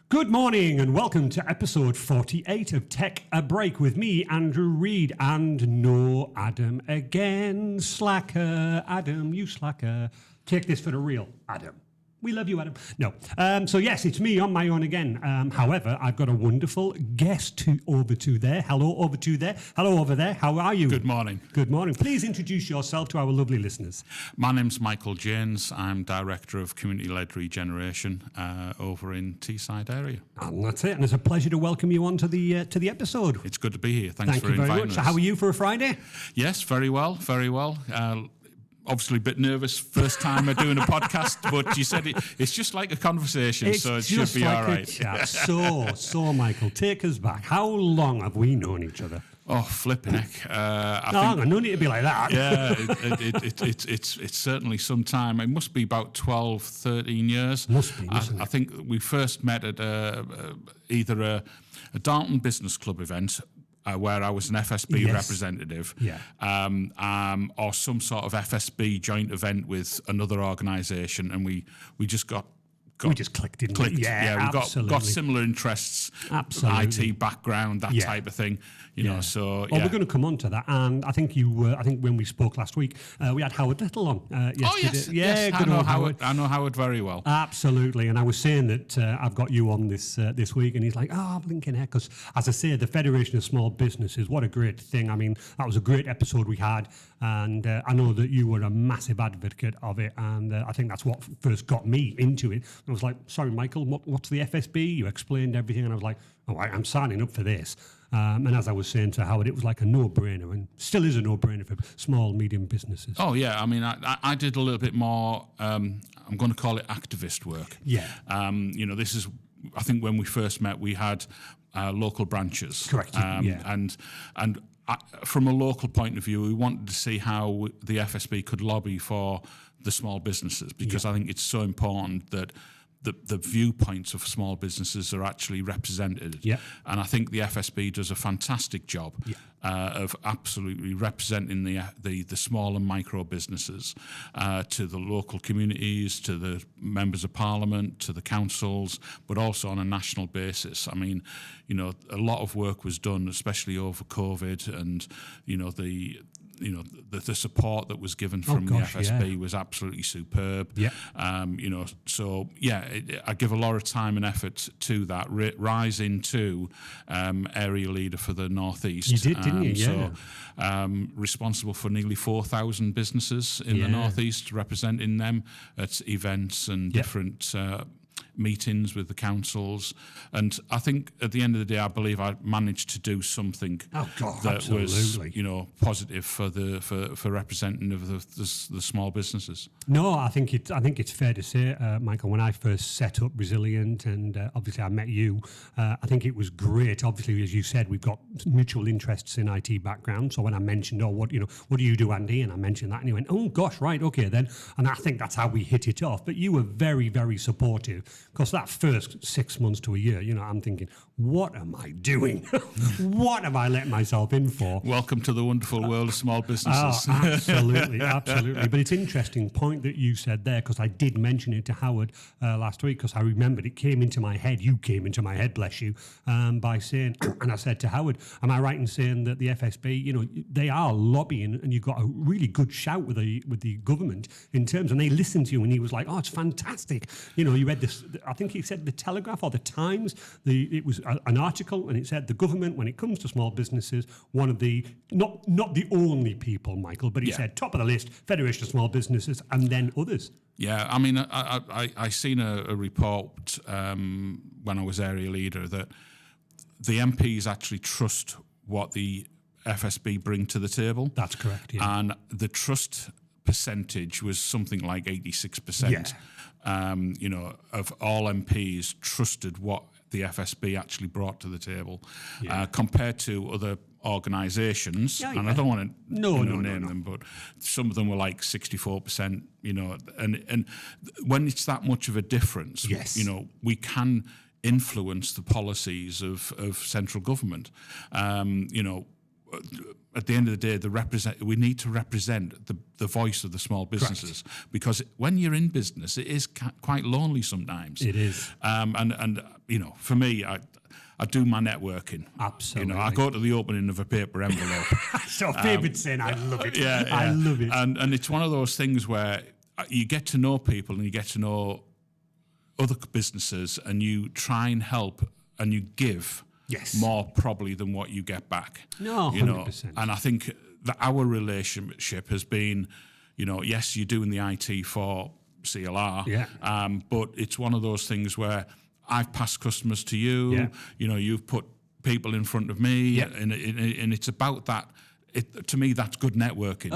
Good morning and welcome to episode 48 of Tech A Break with me, Andrew Reid, and no Adam again. Slacker. Adam, you slacker. Take this for the real, Adam. We love you, Adam. No. So yes, it's me on my own again. However, I've got a wonderful guest over to there. Hello, over to there. Hello, over there. How are you? Good morning. Good morning. Please introduce yourself to our lovely listeners. My name's Michael Janes. I'm Director of Community-Led Regeneration over in Teesside area. And that's it. And it's a pleasure to welcome you on to the episode. It's good to be here. Thanks for Thank you very inviting much. us. So how are you for a Friday? Yes, very well, very well. Obviously a bit nervous first time doing a podcast, but you said it's just like a conversation, so it should be all right. So, Michael, take us back. How long have we known each other? Oh, flipping heck. I no need to be like that. Yeah, it's certainly some time. It must be about 12, 13 years. Must be, I think we first met at either a Darlton Business Club event, where I was an FSB representative, or some sort of FSB joint event with another organisation, and we just we just clicked, didn't we? Yeah, we got similar interests, absolutely. IT background, that type of thing, you know. So we're going to come on to that, and I think I think when we spoke last week, we had Howard Little on. Yes, good I know old Howard. I know Howard very well. Absolutely, and I was saying that I've got you on this week, and he's like, blinking heck, because as I say, the Federation of Small Businesses, what a great thing. I mean, that was a great episode we had, and I know that you were a massive advocate of it, and I think that's what first got me into it. I was like, sorry, Michael, what's the FSB? You explained everything, and I was like, I'm signing up for this. And as I was saying to Howard, it was like a no-brainer, and still is a no-brainer for small, medium businesses. Oh, yeah. I mean, I did a little bit more, I'm going to call it activist work. Yeah. This is, I think when we first met, we had local branches. Correct. And from a local point of view, we wanted to see how the FSB could lobby for the small businesses, because I think it's so important that the viewpoints of small businesses are actually represented. Yeah. And I think the FSB does a fantastic job of absolutely representing the small and micro businesses to the local communities, to the members of parliament, to the councils, but also on a national basis. I mean, a lot of work was done, especially over COVID, and the support that was given from the FSB was absolutely superb. Yeah. I give a lot of time and effort to that. Rise into area leader for the Northeast. You did, didn't you? Yeah. So responsible for nearly 4,000 businesses in the Northeast, representing them at events and different meetings with the councils, and I think at the end of the day, I believe I managed to do something that was, positive for representing of the small businesses. No, I think it's fair to say, Michael, when I first set up Resilient, and obviously I met you, I think it was great. Obviously, as you said, we've got mutual interests in IT background. So when I mentioned, what do you do, Andy? And I mentioned that, and he went, oh gosh, right, okay then. And I think that's how we hit it off. But you were very, very supportive. Because that first 6 months to a year, I'm thinking, what am I doing? What have I let myself in for? Welcome to the wonderful world of small businesses. Oh, absolutely, absolutely. But it's an interesting point that you said there, because I did mention it to Howard last week, because I remembered it came into my head. You came into my head, bless you, by saying, and I said to Howard, am I right in saying that the FSB, they are lobbying, and you've got a really good shout with the government in terms, and they listened to you, and he was like, oh, it's fantastic. You read this, I think he said the Telegraph or the Times, it was an article, and it said the government, when it comes to small businesses, one of the, not the only people, Michael, but he said top of the list, Federation of Small Businesses, and then others. Yeah, I mean, I seen a report when I was area leader that the MPs actually trust what the FSB bring to the table. That's correct, yeah. And the trust percentage was something like 86%. Yeah. Of all MPs trusted what the FSB actually brought to the table, compared to other organisations. And I don't want to name them, but some of them were like 64%. And when it's that much of a difference, we can influence the policies of central government. At the end of the day, we need to represent the voice of the small businesses. Correct. Because when you're in business, it is quite lonely sometimes. It is. And for me, I do my networking. Absolutely. I go to the opening of a paper envelope. So favorite saying, I love it. Yeah, I love it. And it's one of those things where you get to know people and you get to know other businesses, and you try and help and you give more probably than what you get back. No, 100%. And I think that our relationship has been, yes, you're doing the IT for CLR, but it's one of those things where I've passed customers to you. Yeah. You've put people in front of me, and it's about that. To me, that's good networking.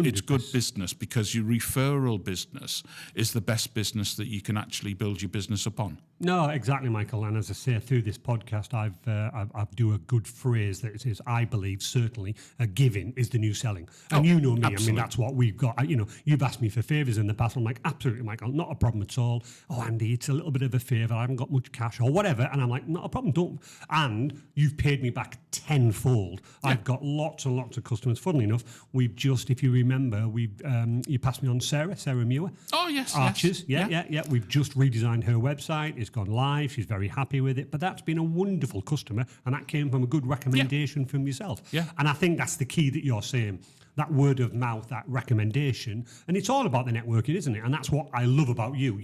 It's good business, because your referral business is the best business that you can actually build your business upon. No, exactly, Michael. And as I say, through this podcast, I do a good phrase that says, I believe certainly giving is the new selling. And you know me, absolutely. I mean, that's what we've got. You've asked me for favours in the past. I'm like, absolutely, Michael, not a problem at all. Oh, Andy, it's a little bit of a favour. I haven't got much cash or whatever. And I'm like, not a problem. Don't. And you've paid me back tenfold. Yeah. I've got lots and lots of customers. Funnily enough, we've just, if you remember, you passed me on Sarah Muir. Oh, yes. Archers. Yes. Yeah. We've just redesigned her website. It's gone live. She's very happy with it. But that's been a wonderful customer, and that came from a good recommendation from yourself. Yeah. And I think that's the key that you're saying. That word of mouth, that recommendation. And it's all about the networking, isn't it? And that's what I love about you.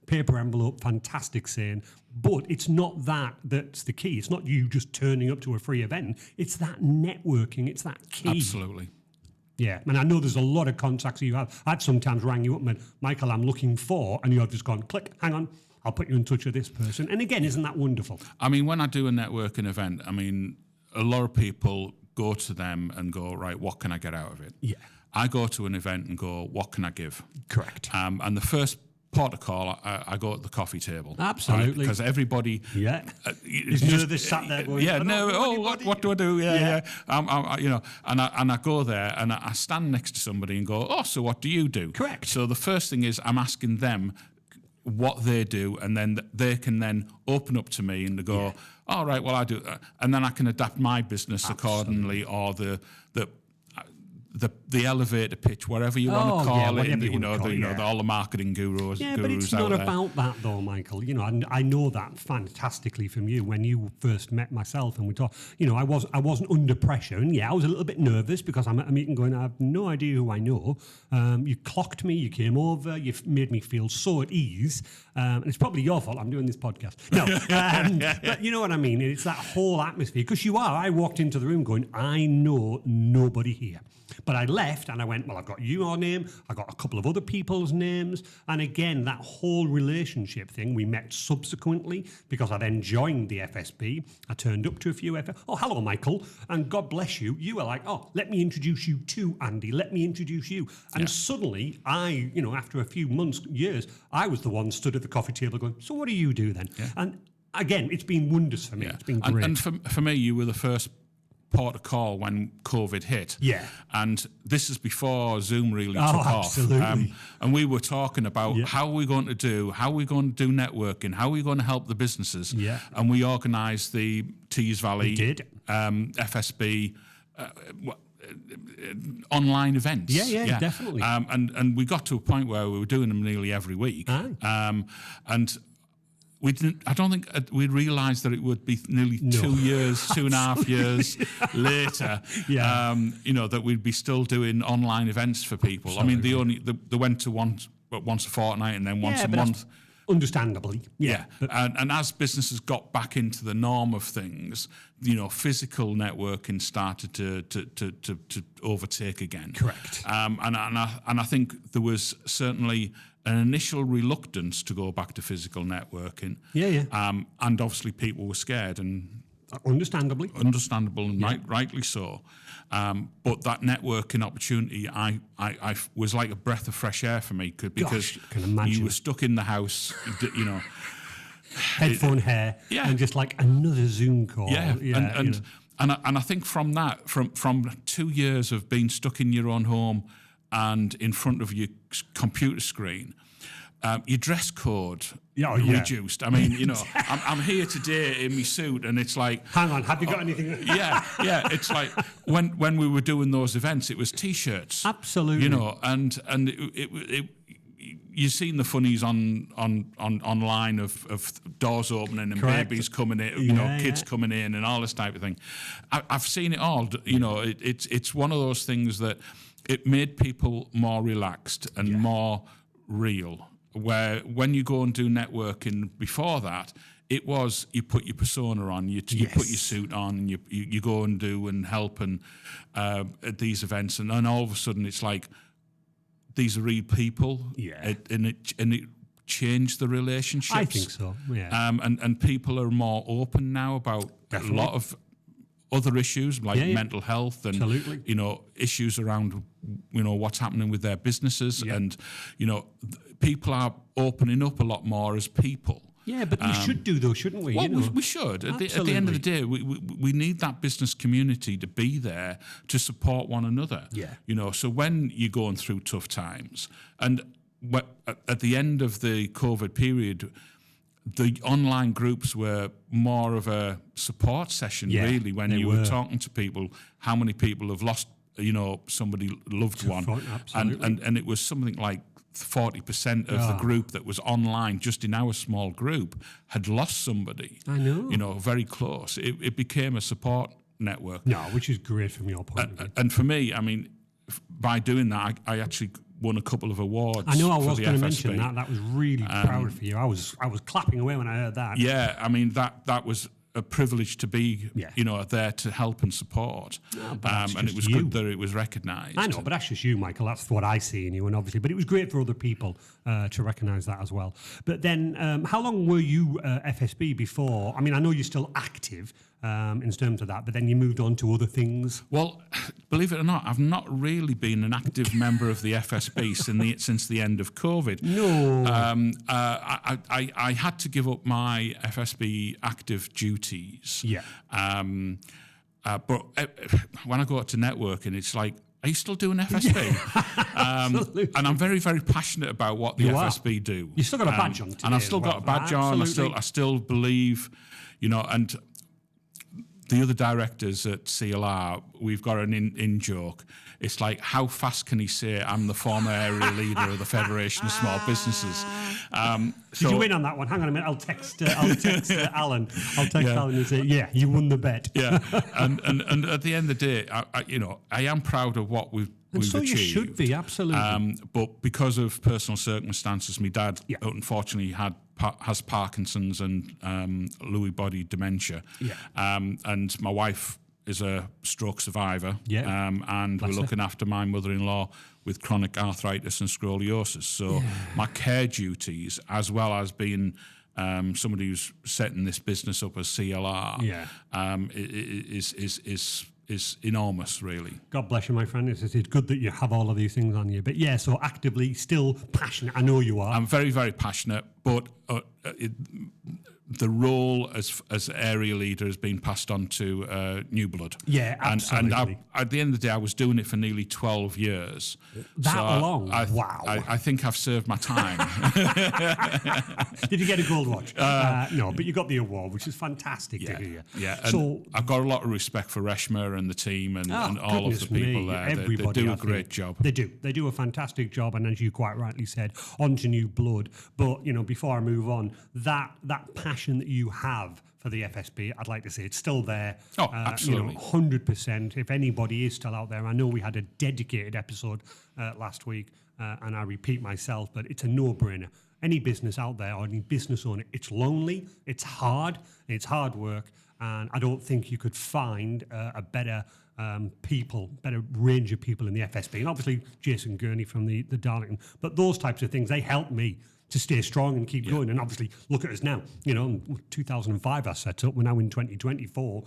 Paper envelope, fantastic saying. But it's not that's the key. It's not you just turning up to a free event. It's that networking. It's that key. Absolutely. Yeah, and I know there's a lot of contacts you have. I'd sometimes rang you up and, Michael, I'm looking for, and you've just gone, click, hang on, I'll put you in touch with this person. And again, isn't that wonderful? I mean, when I do a networking event, a lot of people go to them and go, right, what can I get out of it? Yeah. I go to an event and go, what can I give? Correct. And the first port of call, I go at the coffee table. Absolutely. Right? Because everybody... Yeah. Is nervous sat there going... Yeah, no, what do I do? Yeah. And I go there and I stand next to somebody and go, so what do you do? Correct. So the first thing is I'm asking them what they do, and then they can then open up to me and they go, all right, well, I do, and then I can adapt my business accordingly, or the elevator pitch, whatever you want to call it. All the marketing gurus. Yeah, but it's not about that though, Michael. I know that fantastically from you when you first met myself and we talked. I wasn't under pressure, and I was a little bit nervous because I'm at a meeting going, I have no idea who I know. You clocked me, you came over, you made me feel so at ease, and it's probably your fault. I'm doing this podcast. No, but you know what I mean. It's that whole atmosphere, because I walked into the room going, I know nobody here. But I left and I went, well, I've got your name, I got a couple of other people's names. And again, that whole relationship thing, we met subsequently because I then joined the FSB. I turned up to a few oh, hello, Michael. And God bless you. You were like, oh, let me introduce you to Andy. Let me introduce you. And suddenly I, after a few months, years, I was the one stood at the coffee table going, so what do you do then? Yeah. And again, it's been wonders for me. Yeah. It's been great. And for me, you were the first port of call when COVID hit. Yeah. And this is before Zoom really took off. Absolutely. And we were talking about how are we going to do networking, how are we going to help the businesses. Yeah. And we organised the Tees Valley FSB online events. Yeah, definitely. And we got to a point where we were doing them nearly every week. And I don't think we'd realised that it would be nearly 2 years, 2.5 years later, that we'd be still doing online events for people. Absolutely. I mean, they went to once a fortnight and then once a month. Understandably, yeah. And as businesses got back into the norm of things, physical networking started to overtake again. Correct. And I think there was certainly an initial reluctance to go back to physical networking. Yeah. And obviously people were scared, and understandable, and rightly so. But that networking opportunity, I was like a breath of fresh air for me, because you were stuck in the house, headphone hair, and just like another Zoom call. And I think from that, from 2 years of being stuck in your own home and in front of your computer screen, your dress code reduced. I mean, I'm here today in my suit, and it's like, hang on, have you got anything? Yeah. It's like when we were doing those events, it was t-shirts. Absolutely. And it you've seen the funnies on online of doors opening and babies coming in, kids coming in and all this type of thing. I've seen it all. You know, it's one of those things that it made people more relaxed and more real. Where when you go and do networking before that, it was you put your persona on, you put your suit on, and you go and do and help and at these events, and then all of a sudden it's like these are real people, and it changed the relationships. I think so. Yeah, and people are more open now about a lot of other issues like mental health and you know, issues around, you know, what's happening with their businesses, and you know, people are opening up a lot more as people. Yeah, but we should do though, shouldn't we? Well, you know? we should. At the end of the day, we need that business community to be there to support one another. Yeah. You know, so when you're going through tough times, and at the end of the COVID period, the online groups were more of a support session, really, when you were talking to people, how many people have lost, you know, somebody loved one. And it was something like 40% of the group that was online, just in our small group, had lost somebody. I know. You know, very close. It became a support network. No, which is great from your point of view. And for me, I mean, by doing that, I actually won a couple of awards. I know I was going to mention that. That was really proud for you. I was clapping away when I heard that. Yeah, I mean, that was a privilege to be, you know, there to help and support. And it was good that it was recognised. I know, but that's just you, Michael. That's what I see in you, and obviously, but it was great for other people to recognise that as well. But then, how long were you FSB before? I mean, I know you're still active in terms of that, but then you moved on to other things. Well, believe it or not, I've not really been an active member of the FSB since the end of COVID. No. I had to give up my FSB active duties. Yeah. But when I go out to networking, it's like, are you still doing FSB? Absolutely. And I'm very, very passionate about what the FSB do. You still got a badge on today, and I've still got a badge on. I still believe, you know, and the other directors at CLR, we've got an in-joke. It's like, how fast can he say, I'm the former area leader of the Federation of Small Businesses? Did you win on that one? Hang on a minute. I'll text Alan. I'll text Alan and say, yeah, you won the bet. Yeah. and at the end of the day, I am proud of what we've so achieved. You should be, absolutely. But because of personal circumstances, my dad unfortunately has Parkinson's and Lewy body dementia. Yeah. And my wife is a stroke survivor. Yeah. And we're looking after my mother-in-law with chronic arthritis and scoliosis. So my care duties, as well as being somebody who's setting this business up as CLR, is enormous, really. God bless you, my friend. It's good that you have all of these things on you. But yeah, so actively, still passionate. I know you are. I'm very, very passionate, but the role as area leader has been passed on to new blood. Yeah, absolutely. And at the end of the day, I was doing it for nearly 12 years. That long? Wow. I think I've served my time. Did you get a gold watch? No, but you got the award, which is fantastic to hear. Yeah, and so I've got a lot of respect for Reshma and the team and all of the people there. They do a great job. They do. They do a fantastic job, and as you quite rightly said, onto new blood. But, you know, before I move on, that passion that you have for the FSB, I'd like to say it's still there. Oh, absolutely. 100%. If anybody is still out there, I know we had a dedicated episode last week, and I repeat myself, but it's a no-brainer. Any business out there or any business owner, it's lonely, it's hard work, and I don't think you could find a better better range of people in the FSB. And obviously Jason Gurney from the Darlington. But those types of things, they help me to stay strong and keep going. And obviously, look at us now. You know, 2005 I set up. We're now in 2024,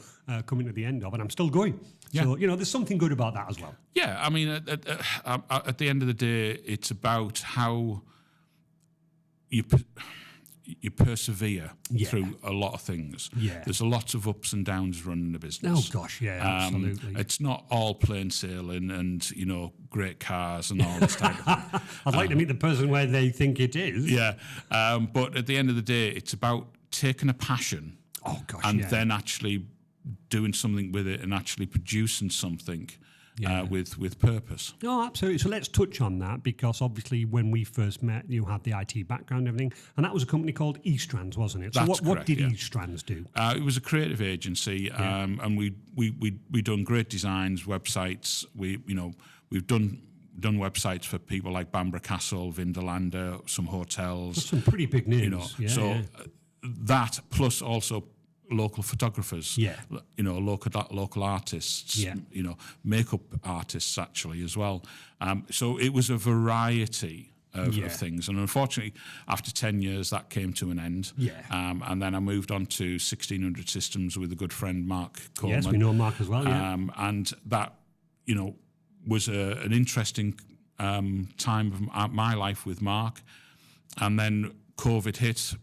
coming to the end of, and I'm still going. Yeah. So, you know, there's something good about that as well. Yeah, I mean, at the end of the day, it's about how you persevere through a lot of things. Yeah. There's a lot of ups and downs running a business. Oh, gosh, yeah, absolutely. It's not all plain sailing and, you know, great cars and all this type of thing. I'd like to meet the person where they think it is. Yeah. But at the end of the day, it's about taking a passion and then actually doing something with it and actually producing something with purpose. Oh, absolutely. So let's touch on that, because obviously when we first met, you had the IT background and everything, and that was a company called eStrands, wasn't it? So That's what did correct, eStrands do? It was a creative agency, and we done great designs, websites. We've done websites for people like Bamborough Castle, Vindolanda, some hotels. That's some pretty big names. That plus also local photographers, local artists, makeup artists actually as well. So it was a variety of things, and unfortunately, after 10 years, that came to an end. And then I moved on to 1600 Systems with a good friend, Mark Coleman. Yes, we know Mark as well. And that, was an interesting time of my life with Mark, and then COVID hit.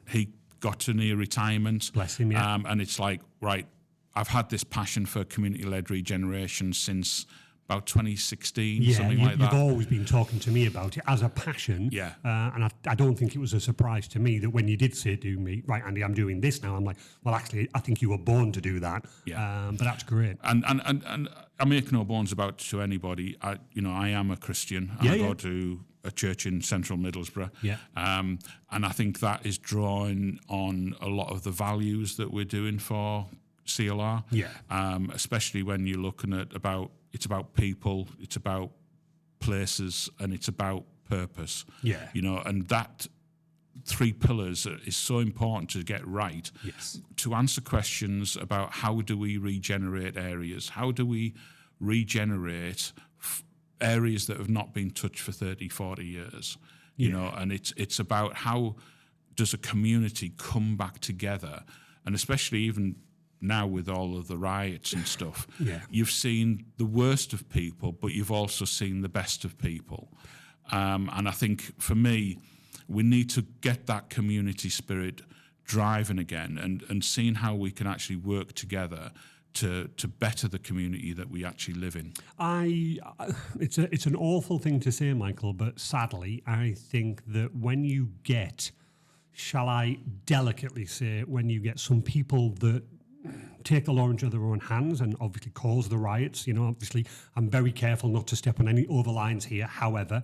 He got to near retirement. Bless him, yeah. And it's like, right, I've had this passion for community-led regeneration since about 2016, something like that. You've always been talking to me about it as a passion. And I don't think it was a surprise to me that when you did say to me, right, Andy, I'm doing this now, I'm like, well, actually, I think you were born to do that. But that's great. And I make no bones about it to anybody. I am a Christian. I go to a church in central Middlesbrough. And I think that is drawing on a lot of the values that we're doing for CLR. Especially when you're looking at it's about people, it's about places, and it's about purpose. And that 3 pillars is so important to get right. To answer questions about how do we regenerate areas, how do we regenerate areas that have not been touched for 30, 40 years, and it's about how does a community come back together, and especially even now with all of the riots and stuff, you've seen the worst of people, but you've also seen the best of people. And I think for me, we need to get that community spirit driving again, and seeing how we can actually work together to better the community that we actually live in. It's an awful thing to say, Michael, but sadly, I think that when you get, shall I delicately say, when you get some people that take the law into their own hands and obviously cause the riots, obviously I'm very careful not to step on any overlines here. However,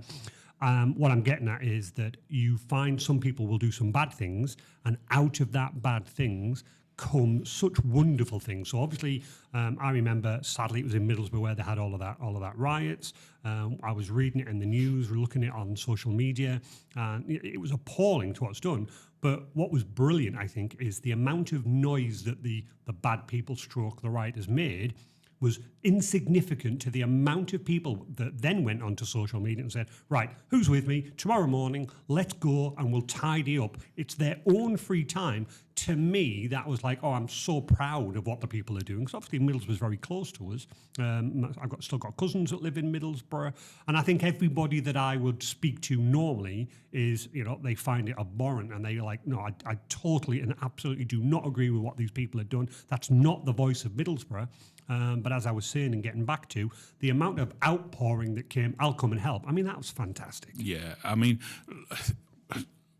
what I'm getting at is that you find some people will do some bad things, and out of that bad things come such wonderful things. So obviously, I remember, sadly, it was in Middlesbrough where they had all of that riots. I was reading it in the news, looking at it on social media, and it was appalling to what's done. But what was brilliant, I think, is the amount of noise that the bad people stroke the rioters made was insignificant to the amount of people that then went onto social media and said, right, who's with me? Tomorrow morning, let's go and we'll tidy up. It's their own free time. To me, that was like, I'm so proud of what the people are doing. Because obviously Middlesbrough is very close to us. I've still got cousins that live in Middlesbrough. And I think everybody that I would speak to normally is, they find it abhorrent. And they're like, no, I totally and absolutely do not agree with what these people have done. That's not the voice of Middlesbrough. But as I was saying and getting back to, the amount of outpouring that came, I'll come and help. I mean, that was fantastic. Yeah, I mean,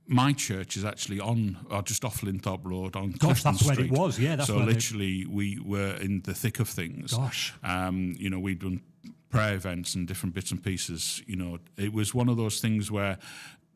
my church is actually just off Linthorpe Road on Clifton that's Street. where it was, yeah. So literally, we were in the thick of things. We'd done prayer events and different bits and pieces. It was one of those things where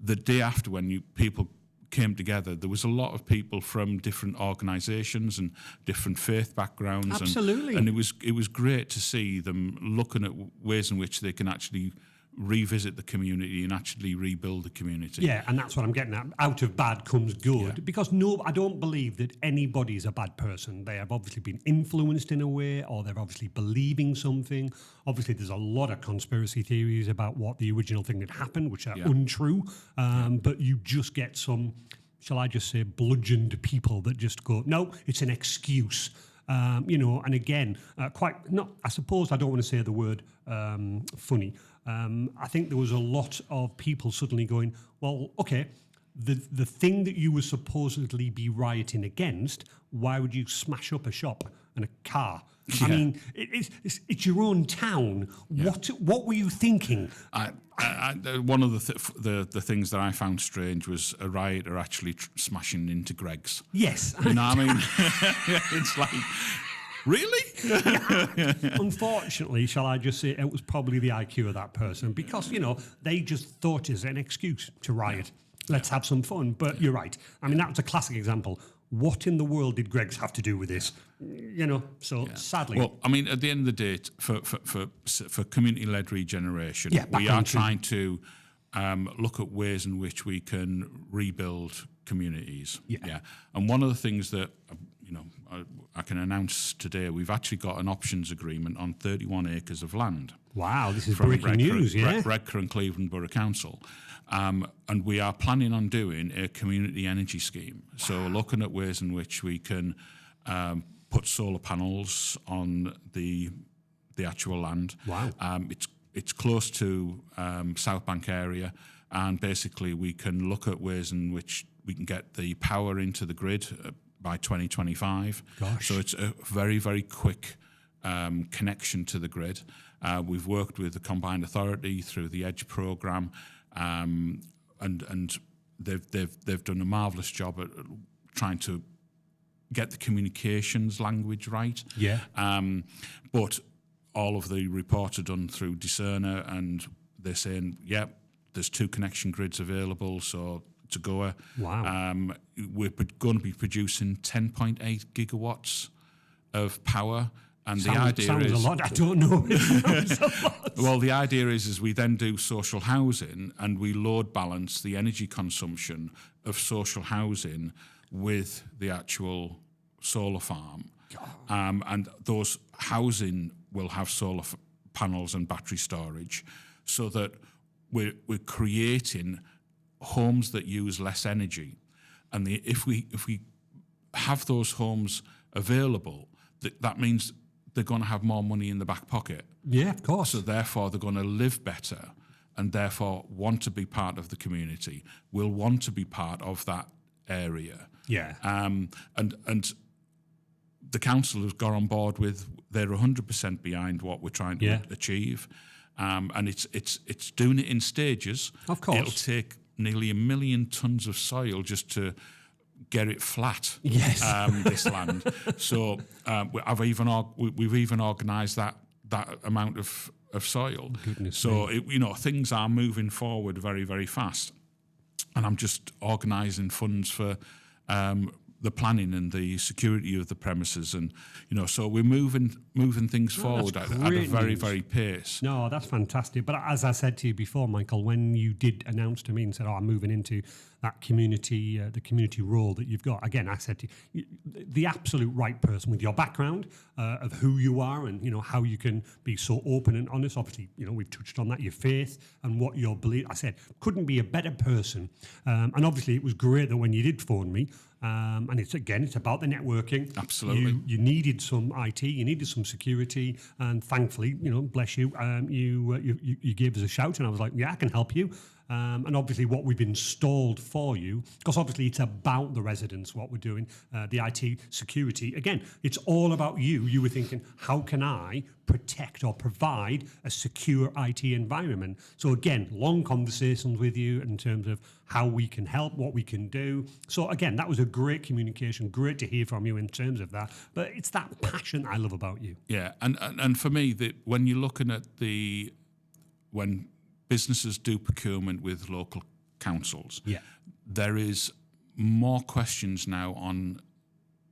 the day after, when people came together, there was a lot of people from different organisations and different faith backgrounds. Absolutely. And it was great to see them looking at ways in which they can actually revisit the community and actually rebuild the community. Yeah, and that's what I'm getting at. Out of bad comes good. Because I don't believe that anybody is a bad person. They have obviously been influenced in a way, or they're obviously believing something. Obviously, there's a lot of conspiracy theories about what the original thing that happened, which are untrue. But you just get some, shall I just say, bludgeoned people that just go, no, it's an excuse. And again, I suppose I don't want to say the word funny. I think there was a lot of people suddenly going, well, okay, the thing that you were supposedly be rioting against, why would you smash up a shop and a car? I mean, it's your own town. Yeah. What were you thinking? One of the things that I found strange was a rioter actually smashing into Greggs. Yes. You know what I mean? It's like, Really? Unfortunately, shall I just say, it was probably the IQ of that person because, they just thought it was an excuse to riot. Let's have some fun. But you're right. I mean, that was a classic example. What in the world did Greggs have to do with this? Sadly. Well, I mean, at the end of the day, for community-led regeneration, we are trying to look at ways in which we can rebuild communities. Yeah. And one of the things that, I can announce today, we've actually got an options agreement on 31 acres of land. Wow, this is breaking news, yeah? Redcar and Cleveland Borough Council. And we are planning on doing a community energy scheme. So looking at ways in which we can put solar panels on the actual land. Wow. It's close to South Bank area, and basically we can look at ways in which we can get the power into the grid by 2025. Gosh. So it's a very, very quick connection to the grid. We've worked with the Combined Authority through the EDGE programme, and they've done a marvellous job at trying to get the communications language right. Yeah. But all of the reports are done through Discerner, and they're saying, there's 2 connection grids available, so to go. Wow. We're going to be producing 10.8 gigawatts of power. And the idea sounds is a lot. I don't know. It sounds a lot. Well, the idea is we then do social housing and we load balance the energy consumption of social housing with the actual solar farm. And those housing will have solar panels and battery storage, so that we're creating homes that use less energy. And if we have those homes available, that means they're going to have more money in the back pocket. Yeah, of course. So therefore, they're going to live better, and therefore want to be part of the community, will want to be part of that area. Yeah. And the council has got on board with, they're 100% behind what we're trying to achieve. And it's doing it in stages. Of course. It'll take nearly 1 million tons of soil just to get it flat. Yes. This land. So we've even organised that amount of soil. Goodness so me. Things are moving forward very, very fast, and I'm just organising funds for the planning and the security of the premises, and so we're moving things forward at a very, very pace. No, that's fantastic. But as I said to you before, Michael, when you did announce to me and said, I'm moving into that community, the community role that you've got, again, I said to you, the absolute right person with your background of who you are and, how you can be so open and honest. Obviously, we've touched on that, your faith and what your belief. I said, couldn't be a better person. And obviously, it was great that when you did phone me, and it's about the networking. Absolutely. You needed some IT, you needed some security, and thankfully, bless you, you gave us a shout, and I was like, I can help you. And obviously what we've installed for you, because obviously it's about the residents, what we're doing, the IT security. Again, it's all about you. You were thinking, how can I protect or provide a secure IT environment? So again, long conversations with you in terms of how we can help, what we can do. So again, that was a great communication, great to hear from you in terms of that. But it's that passion I love about you. Yeah, and for me, when you're looking at when businesses do procurement with local councils, there is more questions now on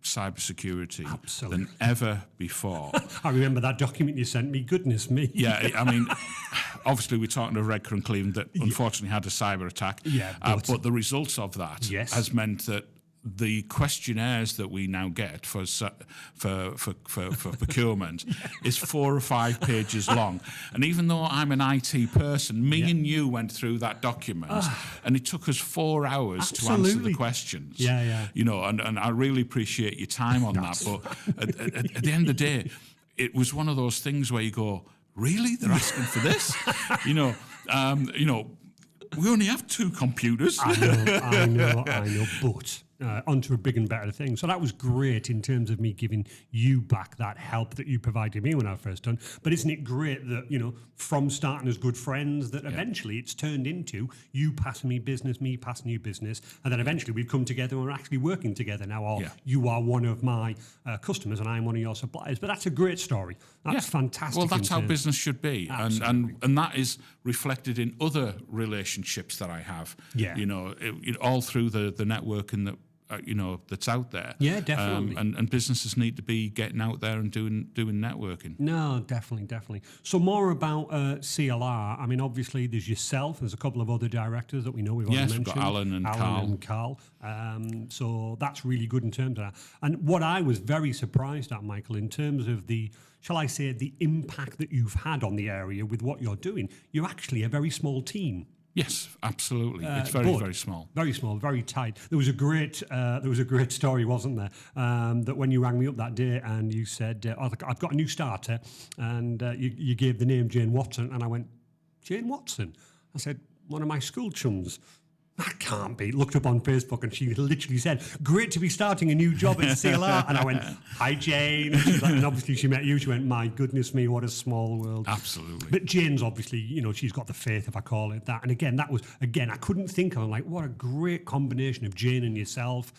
cybersecurity than ever before. I remember that document you sent me. Goodness me. Yeah, I mean, obviously we're talking to Redcar and Cleveland that unfortunately had a cyber attack. Yeah, but the results of that has meant that the questionnaires that we now get for procurement is 4 or 5 pages long. And even though I'm an IT person, me and you went through that document, and it took us 4 hours to answer the questions. Yeah. And I really appreciate your time on that. But at the end of the day, it was one of those things where you go, really? They're asking for this? We only have 2 computers. I know. But onto a bigger and better thing. So that was great in terms of me giving you back that help that you provided me when I first done. But isn't it great that, from starting as good friends, that eventually it's turned into you passing me business, me passing you business, and then eventually we've come together and we're actually working together now, or you are one of my customers and I'm one of your suppliers. But that's a great story. That's fantastic. Well, that's how business should be. And that is reflected in other relationships that I have. Yeah. All through the networking that that's out there. Yeah, definitely. And businesses need to be getting out there and doing networking. No, definitely. So more about CLR. I mean, obviously there's yourself. There's a couple of other directors that we know we've already mentioned. We've got Alan and Carl. So that's really good in terms of that. And what I was very surprised at, Michael, in terms of the, shall I say, the impact that you've had on the area with what you're doing, you're actually a very small team. Yes, absolutely. It's very small. Very small, very tight. There was a great story, wasn't there? That when you rang me up that day and you said, I've got a new starter, and you gave the name Jane Watson, and I went, Jane Watson? I said, one of my school chums. That can't be. Looked up on Facebook and she literally said, great to be starting a new job at CLR. And I went, hi, Jane. And obviously she met you. She went, my goodness me, what a small world. Absolutely. But Jane's obviously, she's got the faith, if I call it that. And again, I couldn't think of, I'm like, what a great combination of Jane and yourself.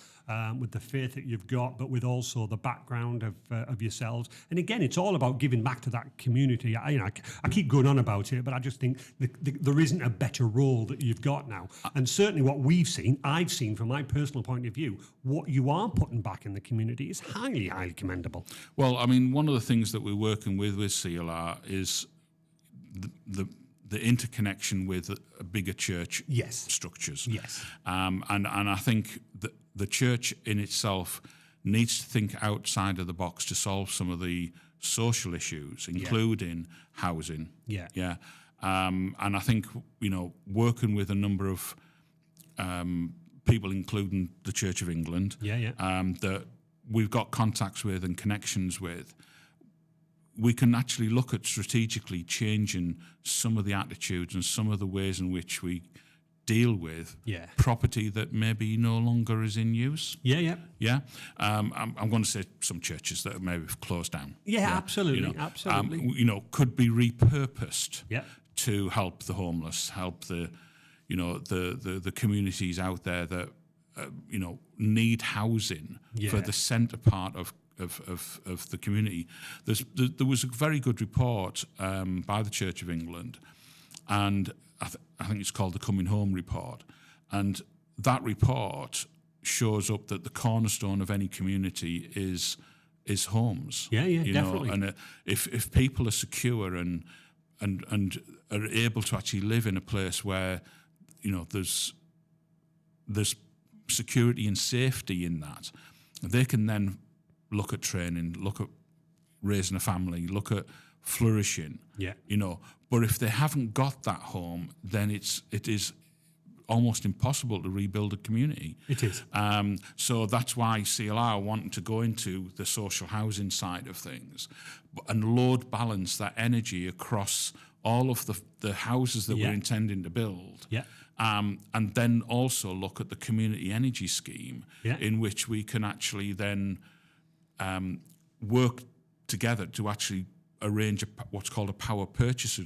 With the faith that you've got, but with also the background of yourselves. And again, it's all about giving back to that community. I keep going on about it, but I just think there isn't a better role that you've got now. And certainly what I've seen from my personal point of view, what you are putting back in the community is highly, highly commendable. Well, I mean, one of the things that we're working with CLR is the interconnection with bigger church structures. Yes. And I think that the church in itself needs to think outside of the box to solve some of the social issues, including housing. Yeah. Yeah. And I think, working with a number of people, including the Church of England, that we've got contacts with and connections with, we can actually look at strategically changing some of the attitudes and some of the ways in which we deal with property that maybe no longer is in use. Yeah. I'm going to say some churches that maybe have closed down. Yeah, absolutely. Absolutely. Could be repurposed Yeah. to help the homeless, help the communities out there that need housing for the centre part of the community. There was a very good report by the Church of England, and I think it's called the Coming Home Report, and that report shows up that the cornerstone of any community is homes. Yeah, definitely. And if people are secure and are able to actually live in a place where there's security and safety in that, they can then look at training, look at raising a family, look at flourishing. Yeah. But if they haven't got that home, then it is almost impossible to rebuild a community. It is. So that's why CLR wanting to go into the social housing side of things and load balance that energy across all of the houses that we're intending to build. Yeah. And then also look at the community energy scheme in which we can actually then work together to actually arrange what's called a power purchase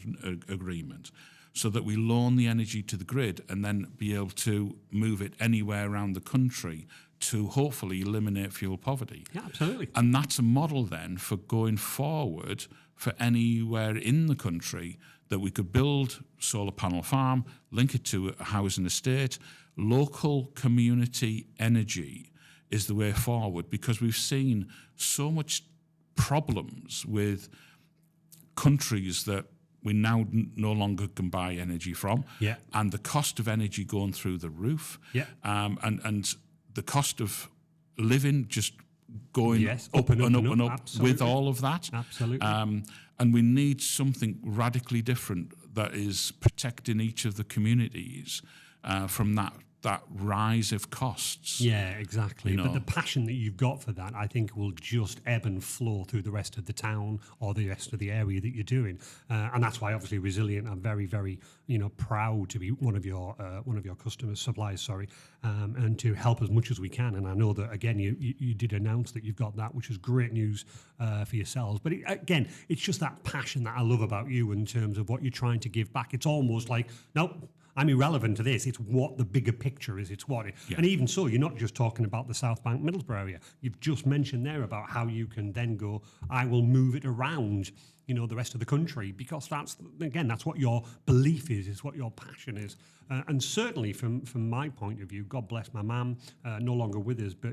agreement, so that we loan the energy to the grid and then be able to move it anywhere around the country to hopefully eliminate fuel poverty. Yeah, absolutely. And that's a model then for going forward for anywhere in the country that we could build solar panel farm, link it to a housing estate. Local community energy is the way forward, because we've seen so much problems with countries that we now no longer can buy energy from, and the cost of energy going through the roof, and the cost of living just going up and up with all of that. Absolutely. And we need something radically different that is protecting each of the communities from that that rise of costs. Yeah, exactly. But the passion that you've got for that, I think, will just ebb and flow through the rest of the town or the rest of the area that you're doing, and that's why obviously Resilient. I'm very, very proud to be one of your customers, suppliers, sorry, and to help as much as we can. And I know that again, you did announce that you've got that, which is great news for yourselves. But again, it's just that passion that I love about you in terms of what you're trying to give back. It's almost like, nope, I'm irrelevant to this. It's what the bigger picture is. It's what and even so, you're not just talking about the South Bank, Middlesbrough area. You've just mentioned there about how you can then go, I will move it around, the rest of the country, because that's what your belief is. It's what your passion is. And certainly from my point of view, God bless my mum, no longer with us, but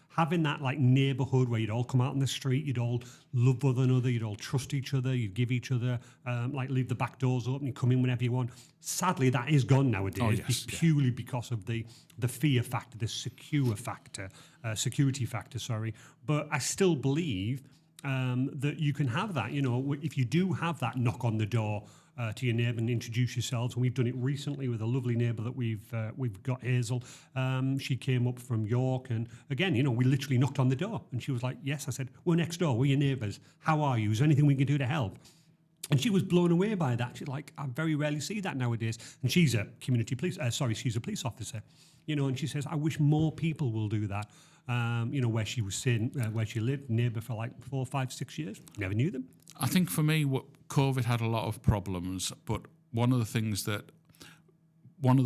having that like neighbourhood where you'd all come out in the street, you'd all love one another, you'd all trust each other, you'd give each other, leave the back doors open, you come in whenever you want. Sadly, that is gone nowadays, purely because of the fear factor, the security factor, sorry. But I still believe that you can have that, if you do have that knock on the door to your neighbour and introduce yourselves. And we've done it recently with a lovely neighbour that we've got, Hazel. She came up from York, and again, we literally knocked on the door, and she was like, "Yes." I said, "We're next door. We're your neighbours. How are you? Is there anything we can do to help?" And she was blown away by that. She's like, "I very rarely see that nowadays." And she's a she's a police officer, and she says, "I wish more people will do that." Where she was sitting, where she lived, neighbour for like 4, 5, 6 years. Never knew them. I think for me, COVID had a lot of problems, but one of the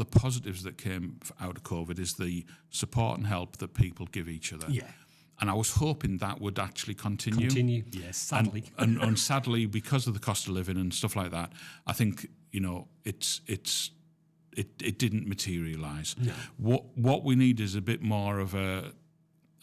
positives that came out of COVID is the support and help that people give each other. Yeah. And I was hoping that would actually continue. Yes, sadly. And sadly, because of the cost of living and stuff like that, I think, it didn't materialise. No. What we need is a bit more of a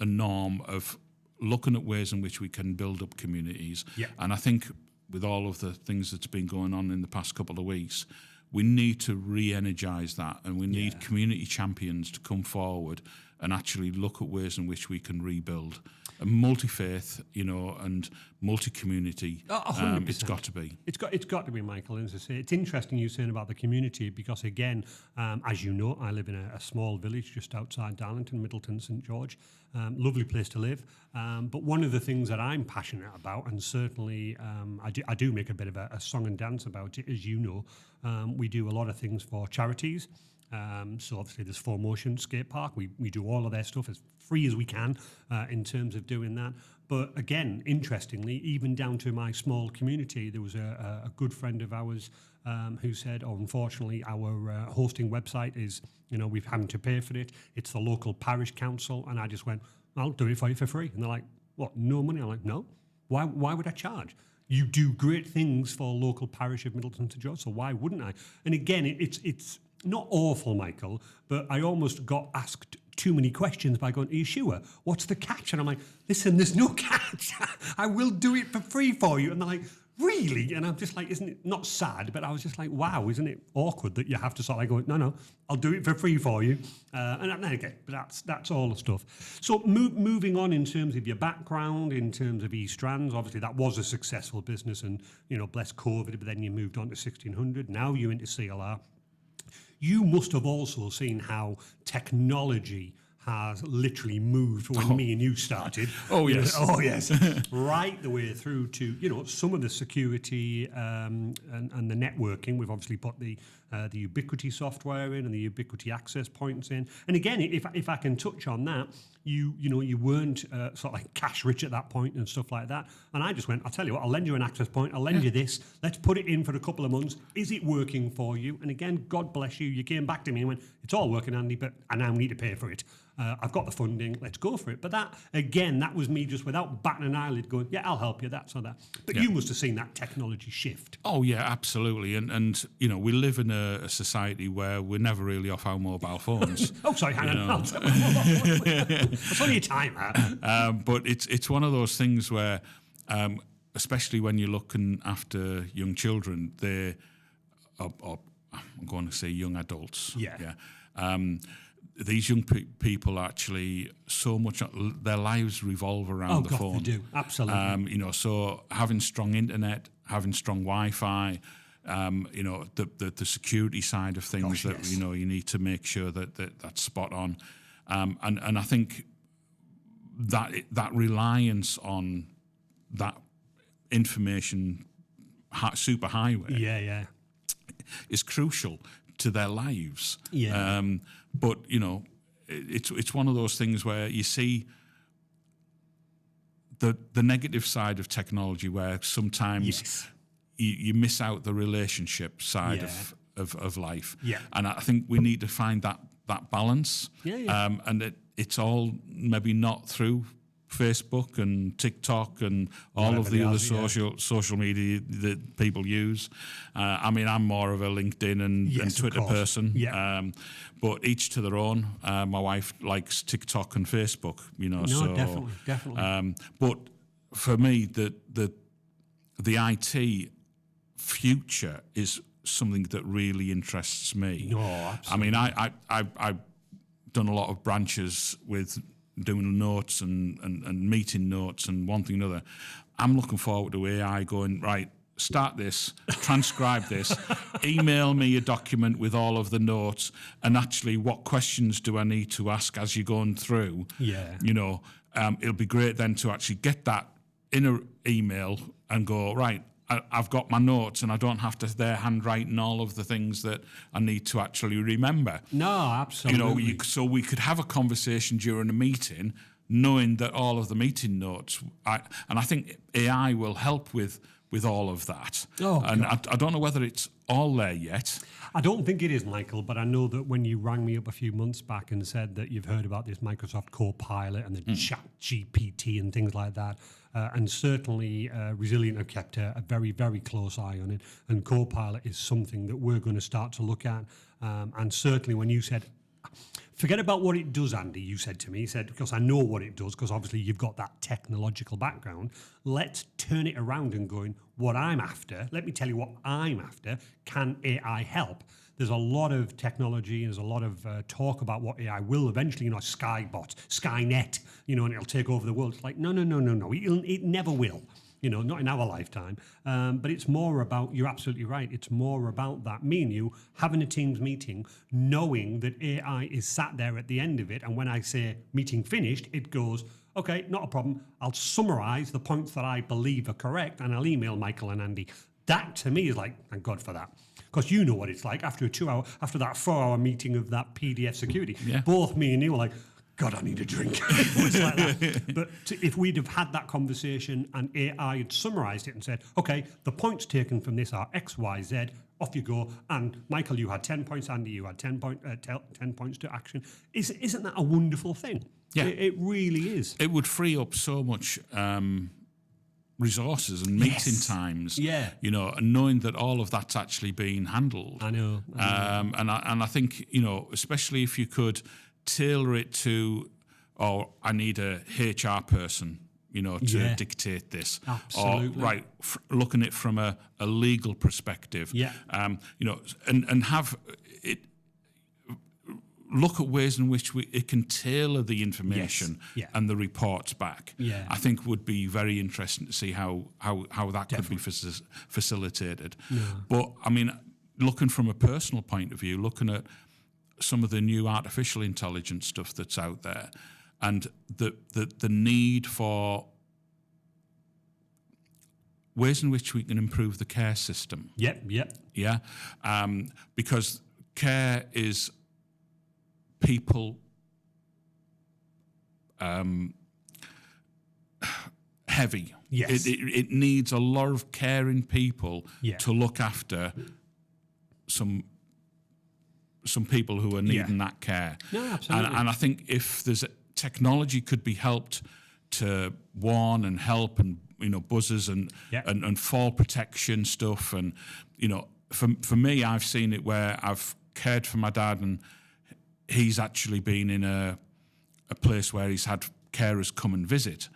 norm of looking at ways in which we can build up communities. Yeah. And I think with all of the things that's been going on in the past couple of weeks, we need to re-energise that, and we need community champions to come forward and actually look at ways in which we can rebuild. A multi-faith, and multi-community, it's got to be. It's got to be, Michael. As I say, it's interesting you saying about the community, because again, as you know, I live in a small village just outside Darlington, Middleton, St George. Lovely place to live. But one of the things that I'm passionate about, and certainly I do make a bit of a song and dance about it, as you know, we do a lot of things for charities. So obviously there's 4Motion Skate Park. We do all of their stuff as free as we can in terms of doing that. But again, interestingly, even down to my small community, there was a good friend of ours who said, unfortunately, our hosting website is, we've having to pay for it. It's the local parish council. And I just went, I'll do it for you for free. And they're like, what, no money? I'm like, no. Why would I charge? You do great things for local parish of Middleton St George, so why wouldn't I? And again, it's not awful, Michael, but I almost got asked too many questions by going, are you sure? What's the catch? And I'm like, listen, there's no catch. I will do it for free for you. And they're like, really? And I'm just like, isn't it not sad? But I was just like, wow, isn't it awkward that you have to sort of like go, no, I'll do it for free for you. And then again, but that's all the stuff. So moving on in terms of your background, in terms of E-Strands, obviously that was a successful business, and, bless COVID, but then you moved on to 1600. Now you're into CLR. You must have also seen how technology has literally moved when me and you started. Oh, yes. Oh, yes. Right the way through to, some of the security and the networking. We've obviously put the Ubiquity software in and the Ubiquity access points in. And again, if I can touch on that, you weren't sort of like cash rich at that point and stuff like that. And I just went, I'll tell you what, I'll lend you an access point. I'll lend you this. Let's put it in for a couple of months. Is it working for you? And again, God bless you. You came back to me and went, it's all working, Andy, but I now need to pay for it. I've got the funding, let's go for it. But that was me just without batting an eyelid going, yeah, I'll help you, that's or that. But you must have seen that technology shift. Oh, yeah, absolutely. And we live in a society where we're never really off our mobile phones. Oh, sorry, hang on. It's only a timer. But it's one of those things where, especially when you're looking after young children, I'm going to say young adults. Yeah. These young people actually, so much, their lives revolve around the phone. They do, absolutely. So having strong internet, having strong Wi-Fi, you know, the security side of things you know, you need to make sure that's spot on. And I think that reliance on that information superhighway is crucial to their lives. But, you know, it's one of those things where you see the negative side of technology, where sometimes you miss out the relationship side of life. And I think we need to find that balance. And it's all maybe not through Facebook and TikTok and all of the other social media that people use. I mean, I'm more of a LinkedIn and Twitter person. But each to their own. My wife likes TikTok and Facebook, you know. Definitely. But for me, the IT future is something that really interests me. Absolutely. I mean, I've done a lot of branches with doing notes and meeting notes and one thing or another. I'm looking forward to AI going, right, start this, transcribe this, email me a document with all of the notes, and actually what questions do I need to ask as you're going through? You know, it'll be great then to actually get that in an email and go, right, I've got my notes and I don't have to handwriting all of the things that I need to actually remember. No, absolutely. You know, so we could have a conversation during a meeting knowing that all of the meeting notes, and I think AI will help with all of that. And I don't know whether it's all there yet. I don't think it is, Michael, but I know that when you rang me up a few months back and said that you've heard about this Microsoft Copilot and the Chat GPT and things like that, and certainly Resilient have kept a very, very close eye on it, and Copilot is something that we're going to start to look at. And certainly when you said, forget about what it does, Andy, you said to me, you said, because I know what it does, because obviously you've got that technological background, let's turn it around and going, what I'm after, let me tell you what I'm after, can AI help? There's a lot of technology, and there's a lot of talk about what AI will eventually, you know, Skybot, Skynet, you know, and it'll take over the world. It's like, no, it never will. You know, not in our lifetime. But it's more about, you're absolutely right, it's more about that, me and you, having a Teams meeting, knowing that AI is sat there at the end of it, and when I say meeting finished, it goes, okay, not a problem, I'll summarise the points that I believe are correct, and I'll email Michael and Andy. That, to me, is like, thank God for that. Because you know what it's like after that 4-hour meeting of that PDF security. Both me and you were like, God, I need a drink. It was like that. But if we'd have had that conversation and AI had summarised it and said, okay, the points taken from this are X, Y, Z, off you go. And Michael, you had 10 points, Andy, you had 10 points to action. Isn't that a wonderful thing? It really is. It would free up so much resources and meeting times. You know, and knowing that all of that's actually being handled. I know. And I think, you know, especially if you could tailor it to, I need a HR person, you know, to dictate this. Absolutely. Or, looking at it from a legal perspective. You know, and have it, look at ways in which it can tailor the information and the reports back. I think would be very interesting to see how that could be facilitated. But, I mean, looking from a personal point of view, looking at some of the new artificial intelligence stuff that's out there, and the need for ways in which we can improve the care system. Because care is people heavy. It needs a lot of caring people to look after some people who are needing that care. Absolutely. And I think if there's technology could be helped to warn and help, and, you know, buzzers and fall protection stuff, and, you know, for me, I've seen it where I've cared for my dad, and he's actually been in a place where he's had carers come and visit.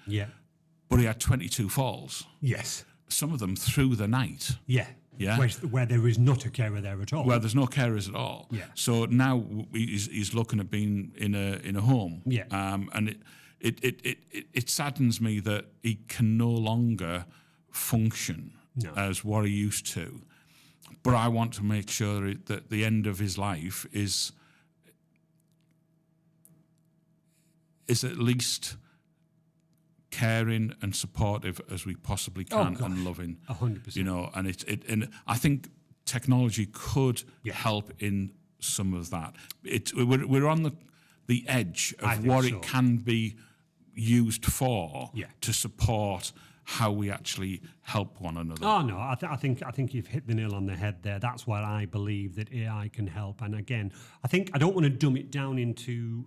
But he had 22 falls. Some of them through the night. Where there is not a carer there at all. Where there's no carers at all. So now he's looking at being in a home. And it saddens me that he can no longer function as what he used to. but I want to make sure that the end of his life is at least caring and supportive as we possibly can, and loving. 100%. You know, and and I think technology could help in some of that. We're on the edge of what it can be used for to support how we actually help one another. Oh no, I think you've hit the nail on the head there. That's where I believe that AI can help. And again, I think I don't want to dumb it down into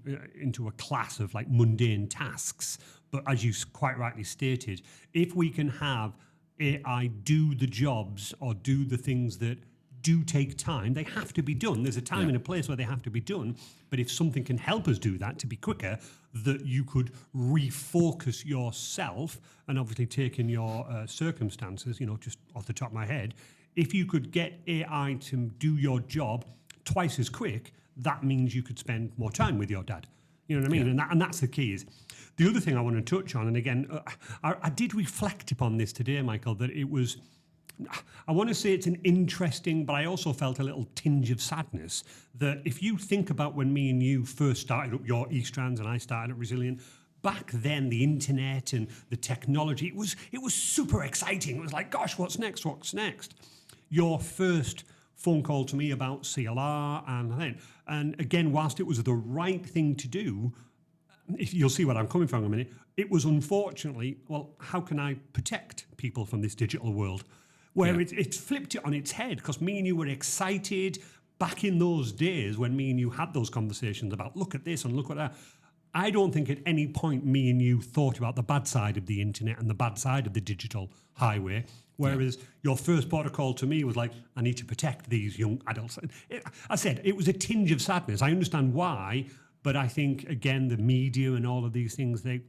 a class of like mundane tasks. But as you quite rightly stated, if we can have AI do the jobs or do the things that do take time, they have to be done. There's a time and a place where they have to be done. But if something can help us do that to be quicker, that you could refocus yourself, and obviously taking your circumstances, you know, just off the top of my head, if you could get AI to do your job twice as quick, that means you could spend more time with your dad. You know what I mean? And that's the key. Is the other thing I want to touch on, and again, I did reflect upon this today, Michael, that it was, I want to say it's an interesting, but I also felt a little tinge of sadness that if you think about when me and you first started up your E-Strands and I started at Resilient, back then the internet and the technology, it was super exciting. It was like, gosh, what's next? What's next? Your first phone call to me about CLR, and again, whilst it was the right thing to do, if you'll see where I'm coming from in a minute, it was unfortunately, well, how can I protect people from this digital world? Where it's flipped it on its head, because me and you were excited back in those days when me and you had those conversations about look at this and look at that. I don't think at any point me and you thought about the bad side of the internet and the bad side of the digital highway. Whereas your first protocol to me was like, I need to protect these young adults. I said it was a tinge of sadness. I understand why, but I think, again, the media and all of these things, they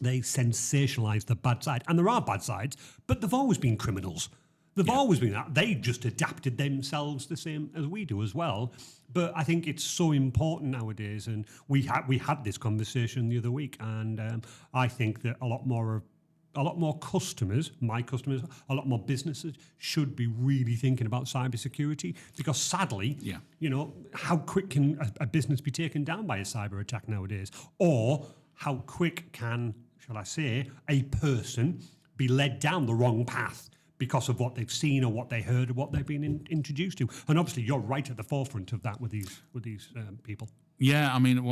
sensationalise the bad side. And there are bad sides, but they've always been criminals. They've always been that. They just adapted themselves the same as we do as well. But I think it's so important nowadays, and we had this conversation the other week, and I think that a lot more customers, my customers, a lot more businesses should be really thinking about cybersecurity, because sadly, you know, how quick can a business be taken down by a cyber attack nowadays? Or how quick can, shall I say, a person be led down the wrong path because of what they've seen or what they heard or what they've been introduced to? And obviously, you're right at the forefront of that with these people. Yeah, I mean,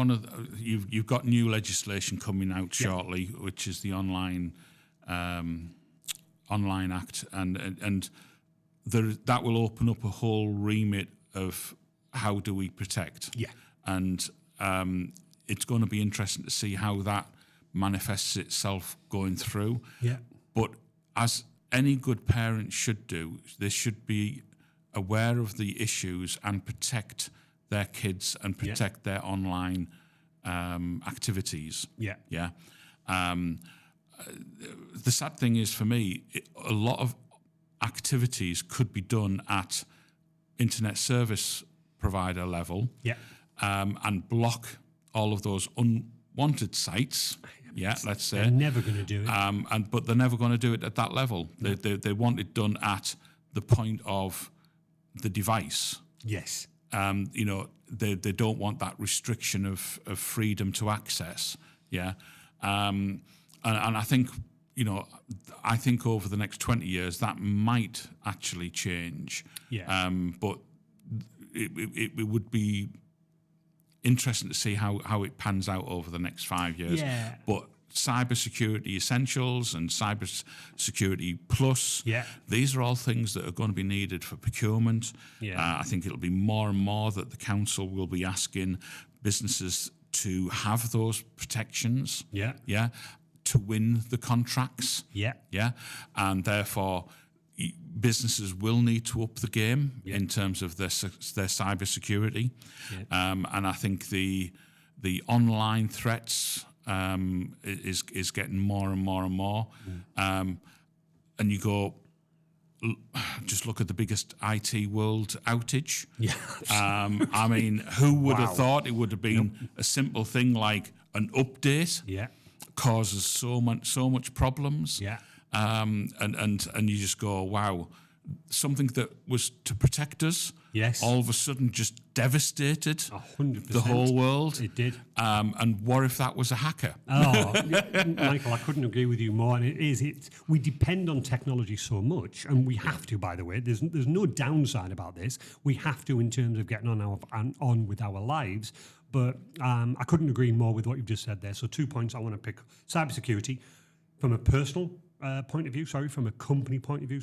you've got new legislation coming out shortly, which is the Online Act, and that will open up a whole remit of how do we protect. Yeah, and it's going to be interesting to see how that manifests itself going through. Yeah, but as any good parent should do, they should be aware of the issues and protect their kids and protect their online activities. Yeah. Yeah. The sad thing is, for me, a lot of activities could be done at internet service provider level, and block all of those unwanted sites. Yeah, let's say they're never going to do it. But they're never going to do it at that level. They want it done at the point of the device. Yes. You know, they don't want that restriction of freedom to access. Yeah. And I think, you know, over the next 20 years that might actually change. Yeah. But it would be interesting to see how it pans out over the next 5 years. Yeah. But cybersecurity essentials and cybersecurity plus, these are all things that are going to be needed for procurement. Yeah. I think it'll be more and more that the council will be asking businesses to have those protections. Yeah. Yeah. To win the contracts. Yeah. Yeah. And therefore, businesses will need to up the game in terms of their cyber security, and I think the online threats is getting more and more and more. And you go, just look at the biggest IT world outage. Yeah. I mean, who would have thought it would have been a simple thing like an update? Yeah. Causes so much problems. Yeah. And you just go, wow, something that was to protect us, yes, all of a sudden just devastated 100%. the whole world. It did. And what if that was a hacker? Oh, Michael, I couldn't agree with you more. And it is. We depend on technology so much, and we have to. By the way, there's no downside about this. We have to in terms of getting on with our lives. But I couldn't agree more with what you've just said there. So 2 points I want to pick: cybersecurity from a personal point of view, from a company point of view,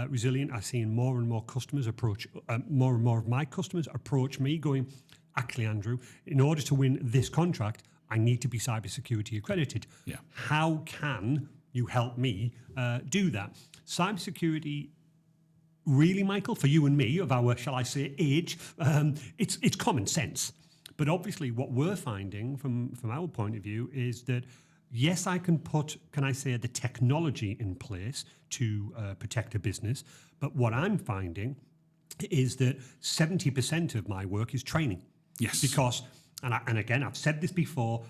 resilient. I'm seeing more and more customers approach, more and more of my customers approach me going, actually, Andrew, in order to win this contract, I need to be cybersecurity accredited. Yeah. How can you help me do that? Cybersecurity, really, Michael, for you and me, of our, shall I say, age, it's common sense. But obviously what we're finding from our point of view is that yes, I can put, the technology in place to protect a business. But what I'm finding is that 70% of my work is training. Yes. Because, and again, I've said this before,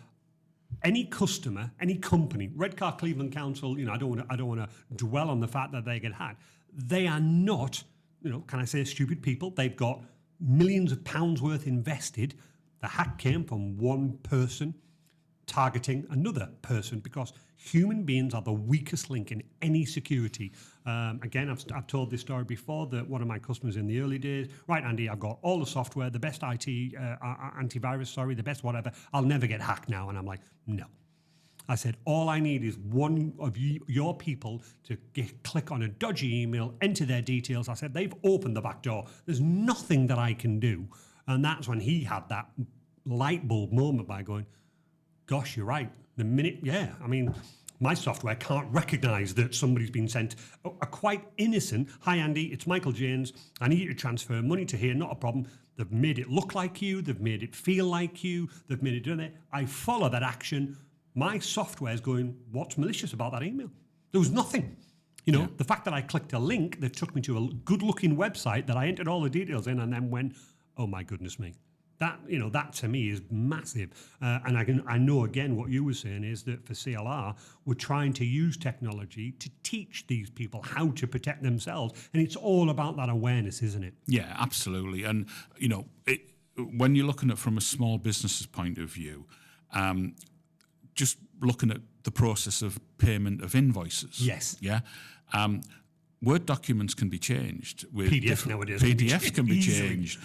any customer, any company, Redcar Cleveland Council, I don't want to dwell on the fact that they get hacked. They are not, stupid people. They've got millions of pounds worth invested. The hack came from one person targeting another person, because human beings are the weakest link in any security. Again, I've told this story before, that one of my customers in the early days, right, Andy, I've got all the software, the best antivirus, the best whatever, I'll never get hacked now. And I'm like, no. I said, all I need is one of your people to click on a dodgy email, enter their details. I said, they've opened the back door. There's nothing that I can do. And that's when he had that light bulb moment by going, gosh, you're right. The minute, my software can't recognize that somebody's been sent a quite innocent, hi, Andy, it's Michael James. I need you to transfer money to here, not a problem. They've made it look like you. They've made it feel like you. They've made it do it. I follow that action. My software is going, what's malicious about that email? There was nothing. The fact that I clicked a link that took me to a good-looking website that I entered all the details in and then went, oh, my goodness me. That to me is massive. And I know, again, what you were saying is that for CLR, we're trying to use technology to teach these people how to protect themselves. And it's all about that awareness, isn't it? Yeah, absolutely. And, when you're looking at it from a small business's point of view, just looking at the process of payment of invoices. Yes. Yeah. Word documents can be changed. With PDFs nowadays. PDFs can be changed.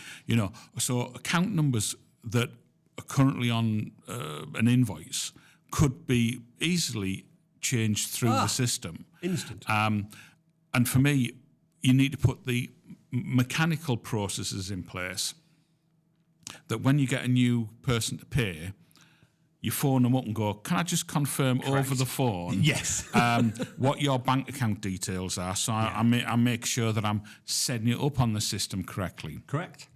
So account numbers that are currently on an invoice could be easily changed through the system. Instant. And for me, you need to put the mechanical processes in place that when you get a new person to pay, you phone them up and go, can I just confirm over the phone yes. what your bank account details are, so I make sure that I'm setting it up on the system correctly. Correct.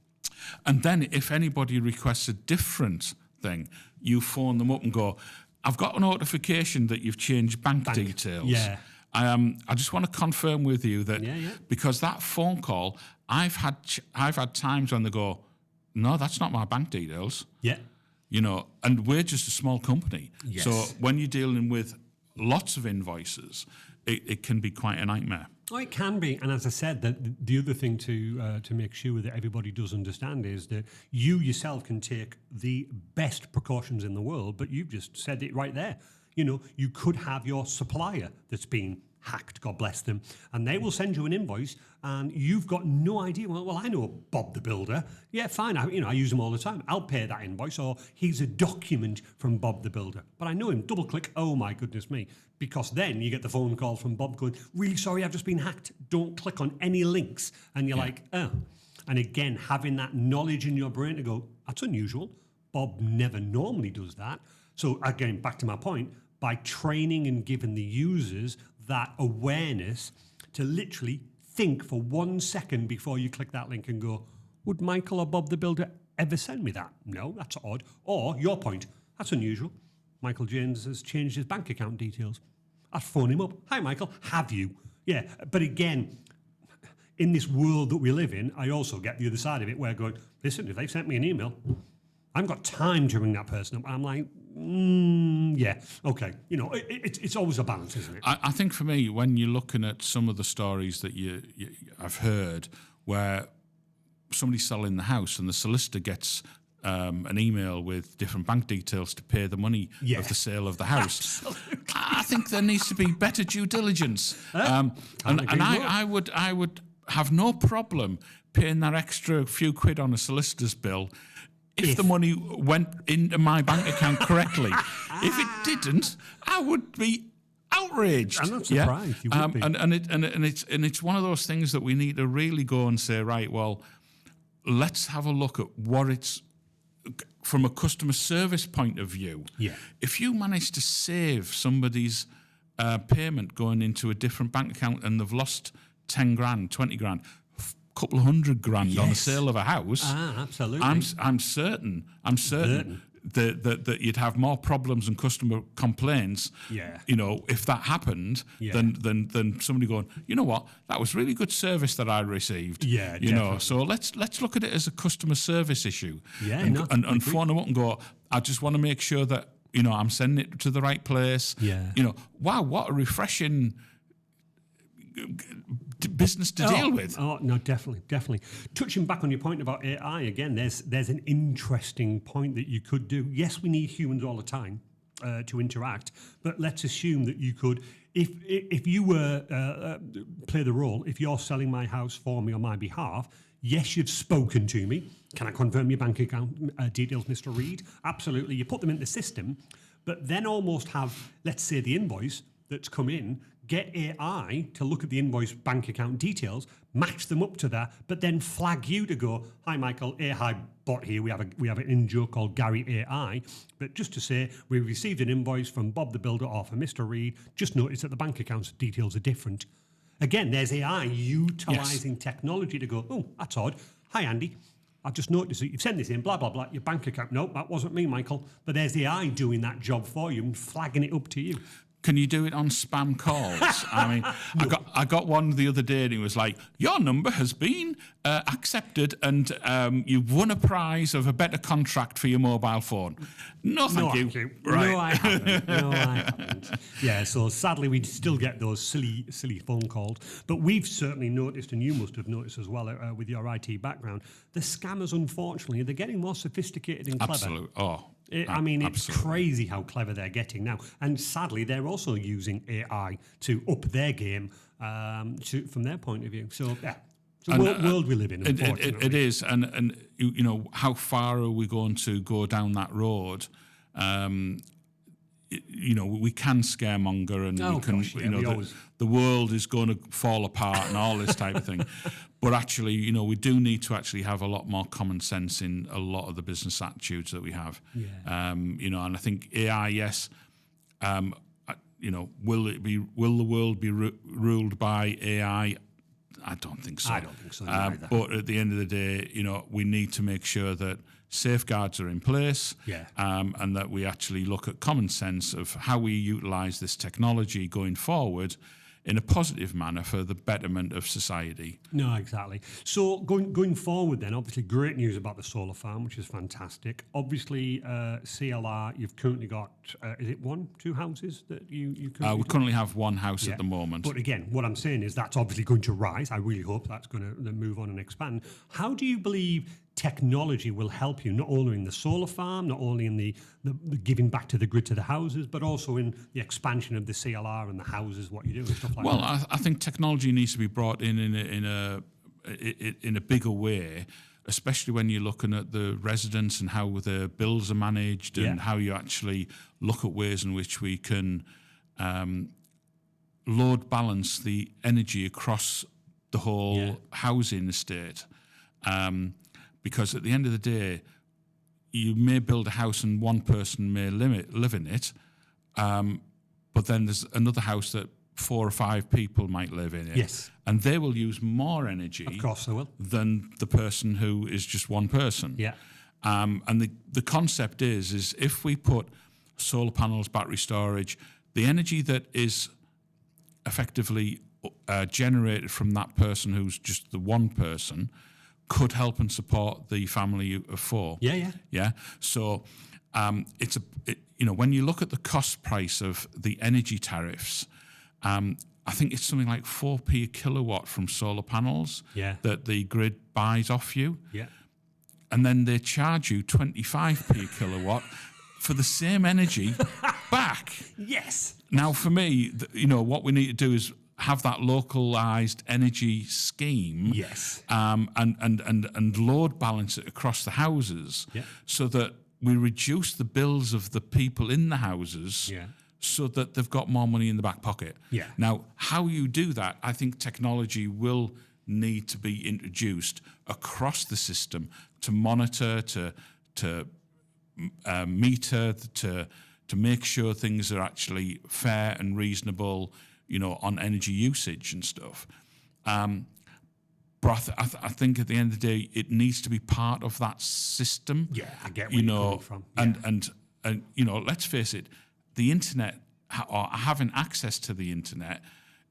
And then if anybody requests a different thing, you phone them up and go, I've got a notification that you've changed bank details. Yeah. I just want to confirm with you that because that phone call, I've had times when they go, no, that's not my bank details. Yeah. And we're just a small company. Yes. So when you're dealing with lots of invoices, it can be quite a nightmare. Oh, it can be. And as I said, the other thing to make sure that everybody does understand is that you yourself can take the best precautions in the world, but you've just said it right there. You could have your supplier that's been hacked, God bless them, and they will send you an invoice and you've got no idea. Well, I know Bob the Builder. Yeah, fine. I use him all the time. I'll pay that invoice, or he's a document from Bob the Builder. But I know him. Double click. Oh my goodness me. Because then you get the phone call from Bob going, really sorry, I've just been hacked. Don't click on any links. And you're like, oh. And again, having that knowledge in your brain to go, that's unusual. Bob never normally does that. So again, back to my point, by training and giving the users that awareness to literally think for 1 second before you click that link and go, would Michael or Bob the Builder ever send me that? No, that's odd. Or your point, that's unusual. Michael James has changed his bank account details. I'd phone him up. Hi, Michael, have you? Yeah, but again, in this world that we live in, I also get the other side of it where going, listen, if they've sent me an email, I haven't got time to ring that person up. And I'm like, yeah, okay. It's always a balance, isn't it? I think for me, when you're looking at some of the stories that I've heard where somebody's selling the house and the solicitor gets an email with different bank details to pay the money of the sale of the house. Absolutely. I think there needs to be better due diligence. And I would have no problem paying that extra few quid on a solicitor's bill if the money went into my bank account correctly. If it didn't, I would be outraged. I'm not surprised. You would be. And it's one of those things that we need to really go and say, right, well, let's have a look at what it's from a customer service point of view. Yeah. If you manage to save somebody's payment going into a different bank account and they've lost 10 grand, 20 grand, couple of $100,000 on the sale of a house. Absolutely. I'm certain that you'd have more problems and customer complaints. Yeah. You know, if that happened, than somebody going, you know what, that was really good service that I received. Yeah. You know, so let's look at it as a customer service issue. Yeah. And phone them up and go, I just want to make sure that, you know, I'm sending it to the right place. Yeah. You know, wow, what a refreshing business to deal with. Oh, no, definitely. Touching back on your point about AI, again, there's an interesting point that you could do. Yes, we need humans all the time to interact, but let's assume that you could, if you were, play the role, if you're selling my house for me on my behalf, yes, you've spoken to me. Can I confirm your bank account details, Mr. Reed? Absolutely. You put them in the system, but then almost have, let's say, the invoice that's come in, get AI to look at the invoice bank account details, match them up to that, but then flag you to go, hi, Michael, AI bot here. We have an in-joke called Gary AI. But just to say, we received an invoice from Bob the Builder or from Mr. Reed. Just notice that the bank account details are different. Again, there's AI utilising technology to go, oh, that's odd. Hi, Andy. I've just noticed that you've sent this in, blah, blah, blah, your bank account. Nope, that wasn't me, Michael. But there's the AI doing that job for you and flagging it up to you. Can you do it on spam calls? I mean, I got one the other day and it was like, your number has been accepted and you've won a prize of a better contract for your mobile phone. No, thank you. Right. No, I haven't. Yeah, so sadly we still get those silly phone calls. But we've certainly noticed, and you must have noticed as well with your IT background, the scammers, unfortunately, they're getting more sophisticated and clever. Absolutely. Oh, it's crazy how clever they're getting now. And sadly, they're also using AI to up their game from their point of view. So, yeah, it's a world we live in, unfortunately. It is. And, you know, how far are we going to go down that road? You know, we can scaremonger and the world is going to fall apart and all this type of thing. But actually, you know, we do need to actually have a lot more common sense in a lot of the business attitudes that we have. Yeah. You know, and I think AI, yes. You know, will the world be ruled by AI? I don't think so. I don't think so either. But at the end of the day, you know, we need to make sure that safeguards are in place, and that we actually look at common sense of how we utilise this technology going forward in a positive manner for the betterment of society. No, exactly. So going forward then, obviously great news about the solar farm, which is fantastic. Obviously, CLR, you've currently got, is it 1-2 houses that you currently we currently have one house at the moment. But again, what I'm saying is that's obviously going to rise. I really hope that's going to move on and expand. How do you believe technology will help you, not only in the solar farm, not only in the giving back to the grid to the houses, but also in the expansion of the CLR and the houses, what you do and stuff like that? Well, I think technology needs to be brought in a bigger way, especially when you're looking at the residents and how the bills are managed and how you actually look at ways in which we can load balance the energy across the whole housing estate. Because at the end of the day, you may build a house and one person may live in it, but then there's another house that 4 or 5 people might live in it. Yes. And they will use more energy of course they will. Than the person who is just one person. Yeah. And the concept is if we put solar panels, battery storage, the energy that is effectively generated from that person who's just the one person could help and support the family of 4. Yeah. So you know, when you look at the cost price of the energy tariffs, I think it's something like 4p a kilowatt from solar panels that the grid buys off you. Yeah. And then they charge you 25p a kilowatt for the same energy back. Yes. Now, for me, what we need to do is have that localized energy scheme. Yes. And load balance it across the houses so that we reduce the bills of the people in the houses so that they've got more money in the back pocket. Yeah. Now, how you do that, I think technology will need to be introduced across the system to monitor, to meter, to make sure things are actually fair and reasonable, on energy usage and stuff. But I think at the end of the day, it needs to be part of that system. Yeah, I get where you're coming from. Yeah. And let's face it, the internet or having access to the internet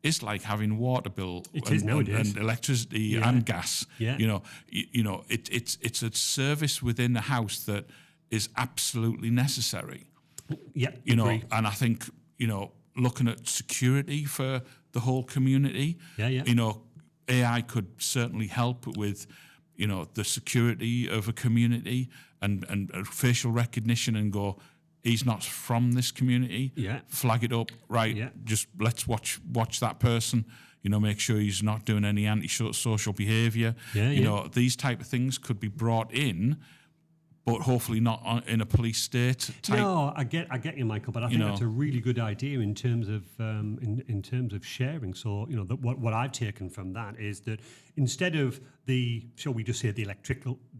is like having water bill and electricity and gas. Yeah. It's a service within the house that is absolutely necessary. Yeah, and I think looking at security for the whole community. AI could certainly help with, the security of a community and facial recognition and go, he's not from this community. Yeah. Flag it up, right? Yeah. Just let's watch that person. Make sure he's not doing any antisocial behaviour. These type of things could be brought in, but hopefully not in a police state type. No, I get you, Michael, but I think that's a really good idea in terms of in terms of sharing. So what I've taken from that is that instead of shall we just say the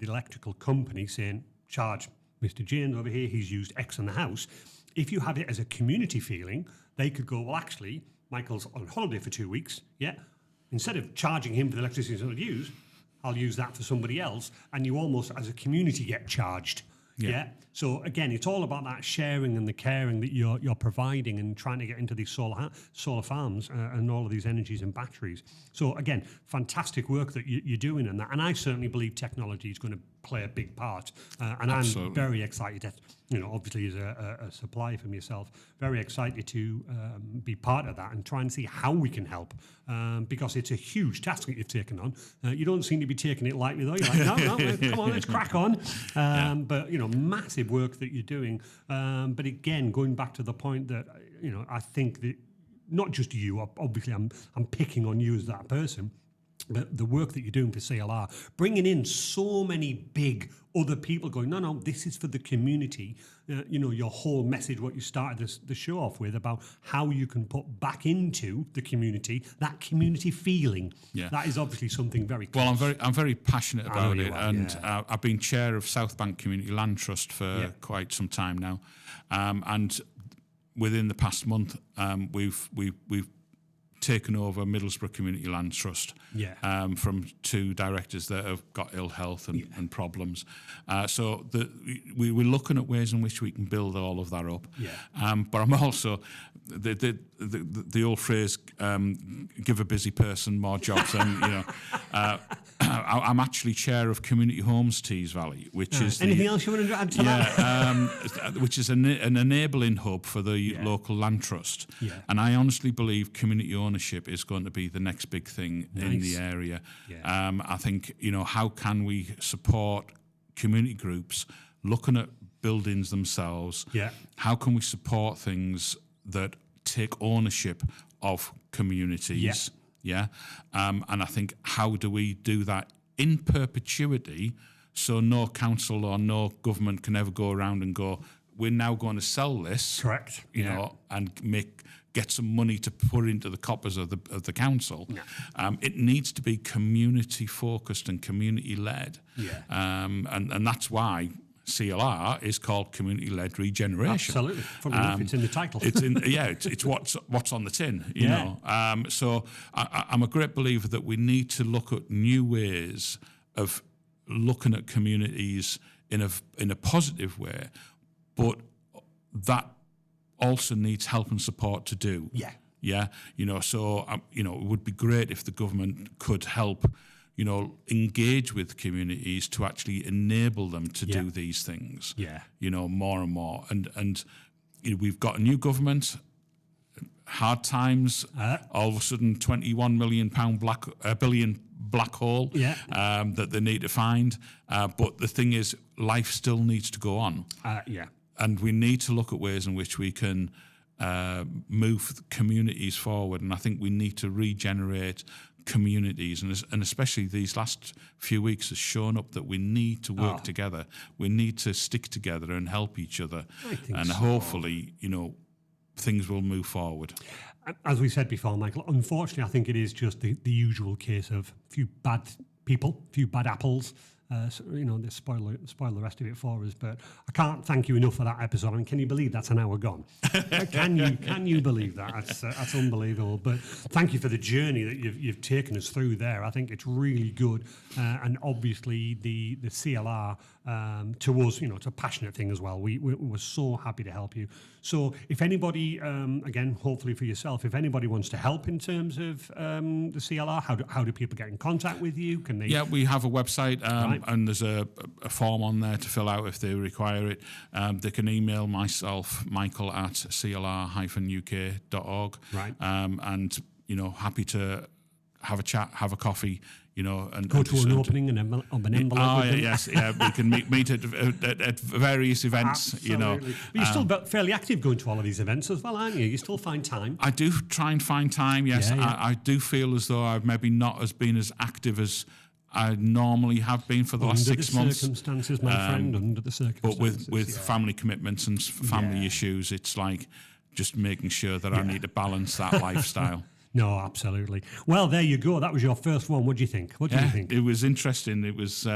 electrical company saying charge Mr. James over here, he's used X on the house. If you have it as a community feeling, they could go, well, actually, Michael's on holiday for 2 weeks. Yeah, instead of charging him for the electricity he's going to use, I'll use that for somebody else, and you almost, as a community, get charged. Yeah. So again, it's all about that sharing and the caring that you're providing and trying to get into these solar farms and all of these energies and batteries. So again, fantastic work that you're doing in that, and I certainly believe technology is going to play a big part. And Absolutely. I'm very excited that, obviously as a supplier from yourself, very excited to be part of that and try and see how we can help, because it's a huge task that you've taken on. You don't seem to be taking it lightly though. You're like, no, come on, let's crack on. But massive work that you're doing. But again, going back to the point that I think that not just you, obviously I'm picking on you as that person, but the work that you're doing for CLR, bringing in so many big other people going, no, this is for the community. Your whole message, what you started the show off with about how you can put back into the community, that community feeling. Yeah. That is obviously something very close. Well, I'm very passionate about it. I've been chair of South Bank Community Land Trust for quite some time now. And within the past month, we've taken over Middlesbrough Community Land Trust from two directors that have got ill health and problems. So we're looking at ways in which we can build all of that up. But I'm also, the old phrase, give a busy person more jobs. And, I'm actually chair of Community Homes Tees Valley, which is... Anything else you want to add to that? Which is an enabling hub for the local land trust. And I honestly believe community ownership is going to be the next big thing in the area. I think, how can we support community groups looking at buildings themselves? How can we support things that take ownership of communities? And I think, how do we do that in perpetuity so no council or no government can ever go around and go, we're now going to sell this, correct? And get some money to put into the coffers of the council. It needs to be community focused and community led. And that's why CLR is called community-led regeneration. Absolutely, it's in the title. It's what's on the tin. You know. So I'm a great believer that we need to look at new ways of looking at communities in a positive way, but that also needs help and support to do. So it would be great if the government could help. Engage with communities to actually enable them to do these things. More and more. And we've got a new government. hard times, all of a sudden £21 million billion black hole that they need to find. But the thing is, life still needs to go on. And we need to look at ways in which we can move communities forward. And I think we need to regenerate communities, and especially these last few weeks has shown up that we need to work together. We need to stick together and help each other. And hopefully, things will move forward. As we said before, Michael, unfortunately, I think it is just the usual case of a few bad people, a few bad apples. They spoil the rest of it for us. But I can't thank you enough for that episode. I mean, can you believe that's an hour gone? Can you believe that? That's unbelievable. But thank you for the journey that you've taken us through there. I think it's really good. And obviously the CLR to us, it's a passionate thing as well. We're so happy to help you. So if anybody, again, hopefully for yourself, if anybody wants to help in terms of the CLR, how do people get in contact with you? Can they? Yeah, we have a website. And there's a form on there to fill out if they require it. They can email myself, Michael, at clr-uk.org. Right. And, happy to have a chat, have a coffee, and go to an opening of an envelope. Yes, we can meet at various events. Absolutely. But you're still fairly active going to all of these events as well, aren't you? You still find time. I do try and find time. Yes, I do feel as though I've maybe not been as active as I normally have been for the last 6 months. Circumstances, my friend, under the circumstances. But with family commitments and family issues, it's like just making sure that I need to balance that lifestyle. No, absolutely. Well, there you go. That was your first one. What do you think? What do you think? It was interesting. It was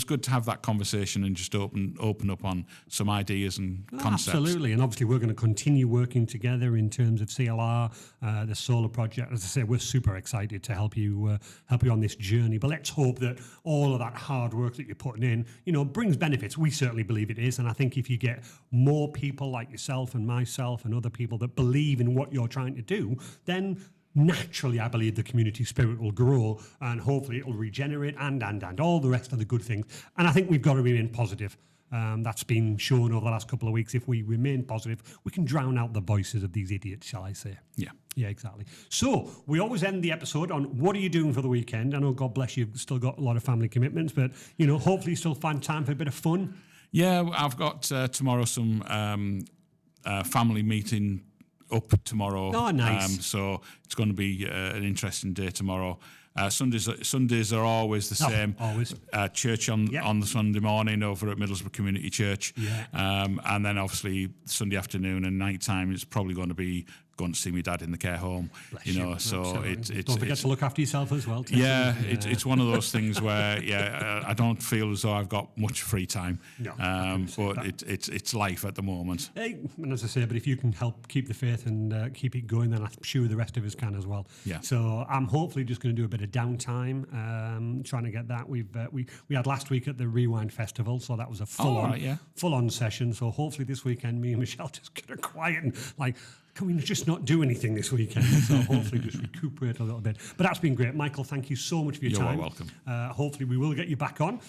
good to have that conversation and just open up on some ideas and concepts. Absolutely. And obviously we're going to continue working together in terms of CLR, the solar project. As I say, we're super excited to help you on this journey. But let's hope that all of that hard work that you're putting in, brings benefits. We certainly believe it is. And I think if you get more people like yourself and myself and other people that believe in what you're trying to do, then naturally, I believe the community spirit will grow and hopefully it will regenerate and all the rest of the good things. And I think we've got to remain positive. That's been shown over the last couple of weeks. If we remain positive, we can drown out the voices of these idiots, shall I say. Yeah. Yeah, exactly. So we always end the episode on what are you doing for the weekend? I know, God bless you, you've still got a lot of family commitments, but, hopefully you still find time for a bit of fun. Yeah, I've got tomorrow some family meeting up tomorrow. Oh, nice. So it's going to be an interesting day tomorrow. Sundays are always the same. Always. Church on the Sunday morning over at Middlesbrough Community Church. Yeah. And then obviously Sunday afternoon and night time it's probably going to be going to see my dad in the care home. Bless you. So it's don't forget to look after yourself as well. It's one of those things where I don't feel as though I've got much free time. No, but it's life at the moment. Hey, and as I say, but if you can help keep the faith and keep it going, then I'm sure the rest of us can as well. Yeah. So I'm hopefully just going to do a bit of downtime, trying to get that. We had last week at the Rewind Festival, so that was a full on session. So hopefully this weekend, me and Michelle just get a quiet and can we just not do anything this weekend? So hopefully just recuperate a little bit. But that's been great. Michael, thank you so much for your time. You're welcome. Hopefully we will get you back on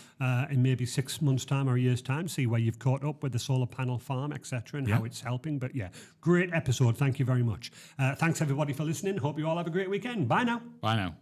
in maybe 6 months' time or a year's time, see where you've caught up with the solar panel farm, etc., and how it's helping. But great episode. Thank you very much. Thanks, everybody, for listening. Hope you all have a great weekend. Bye now. Bye now.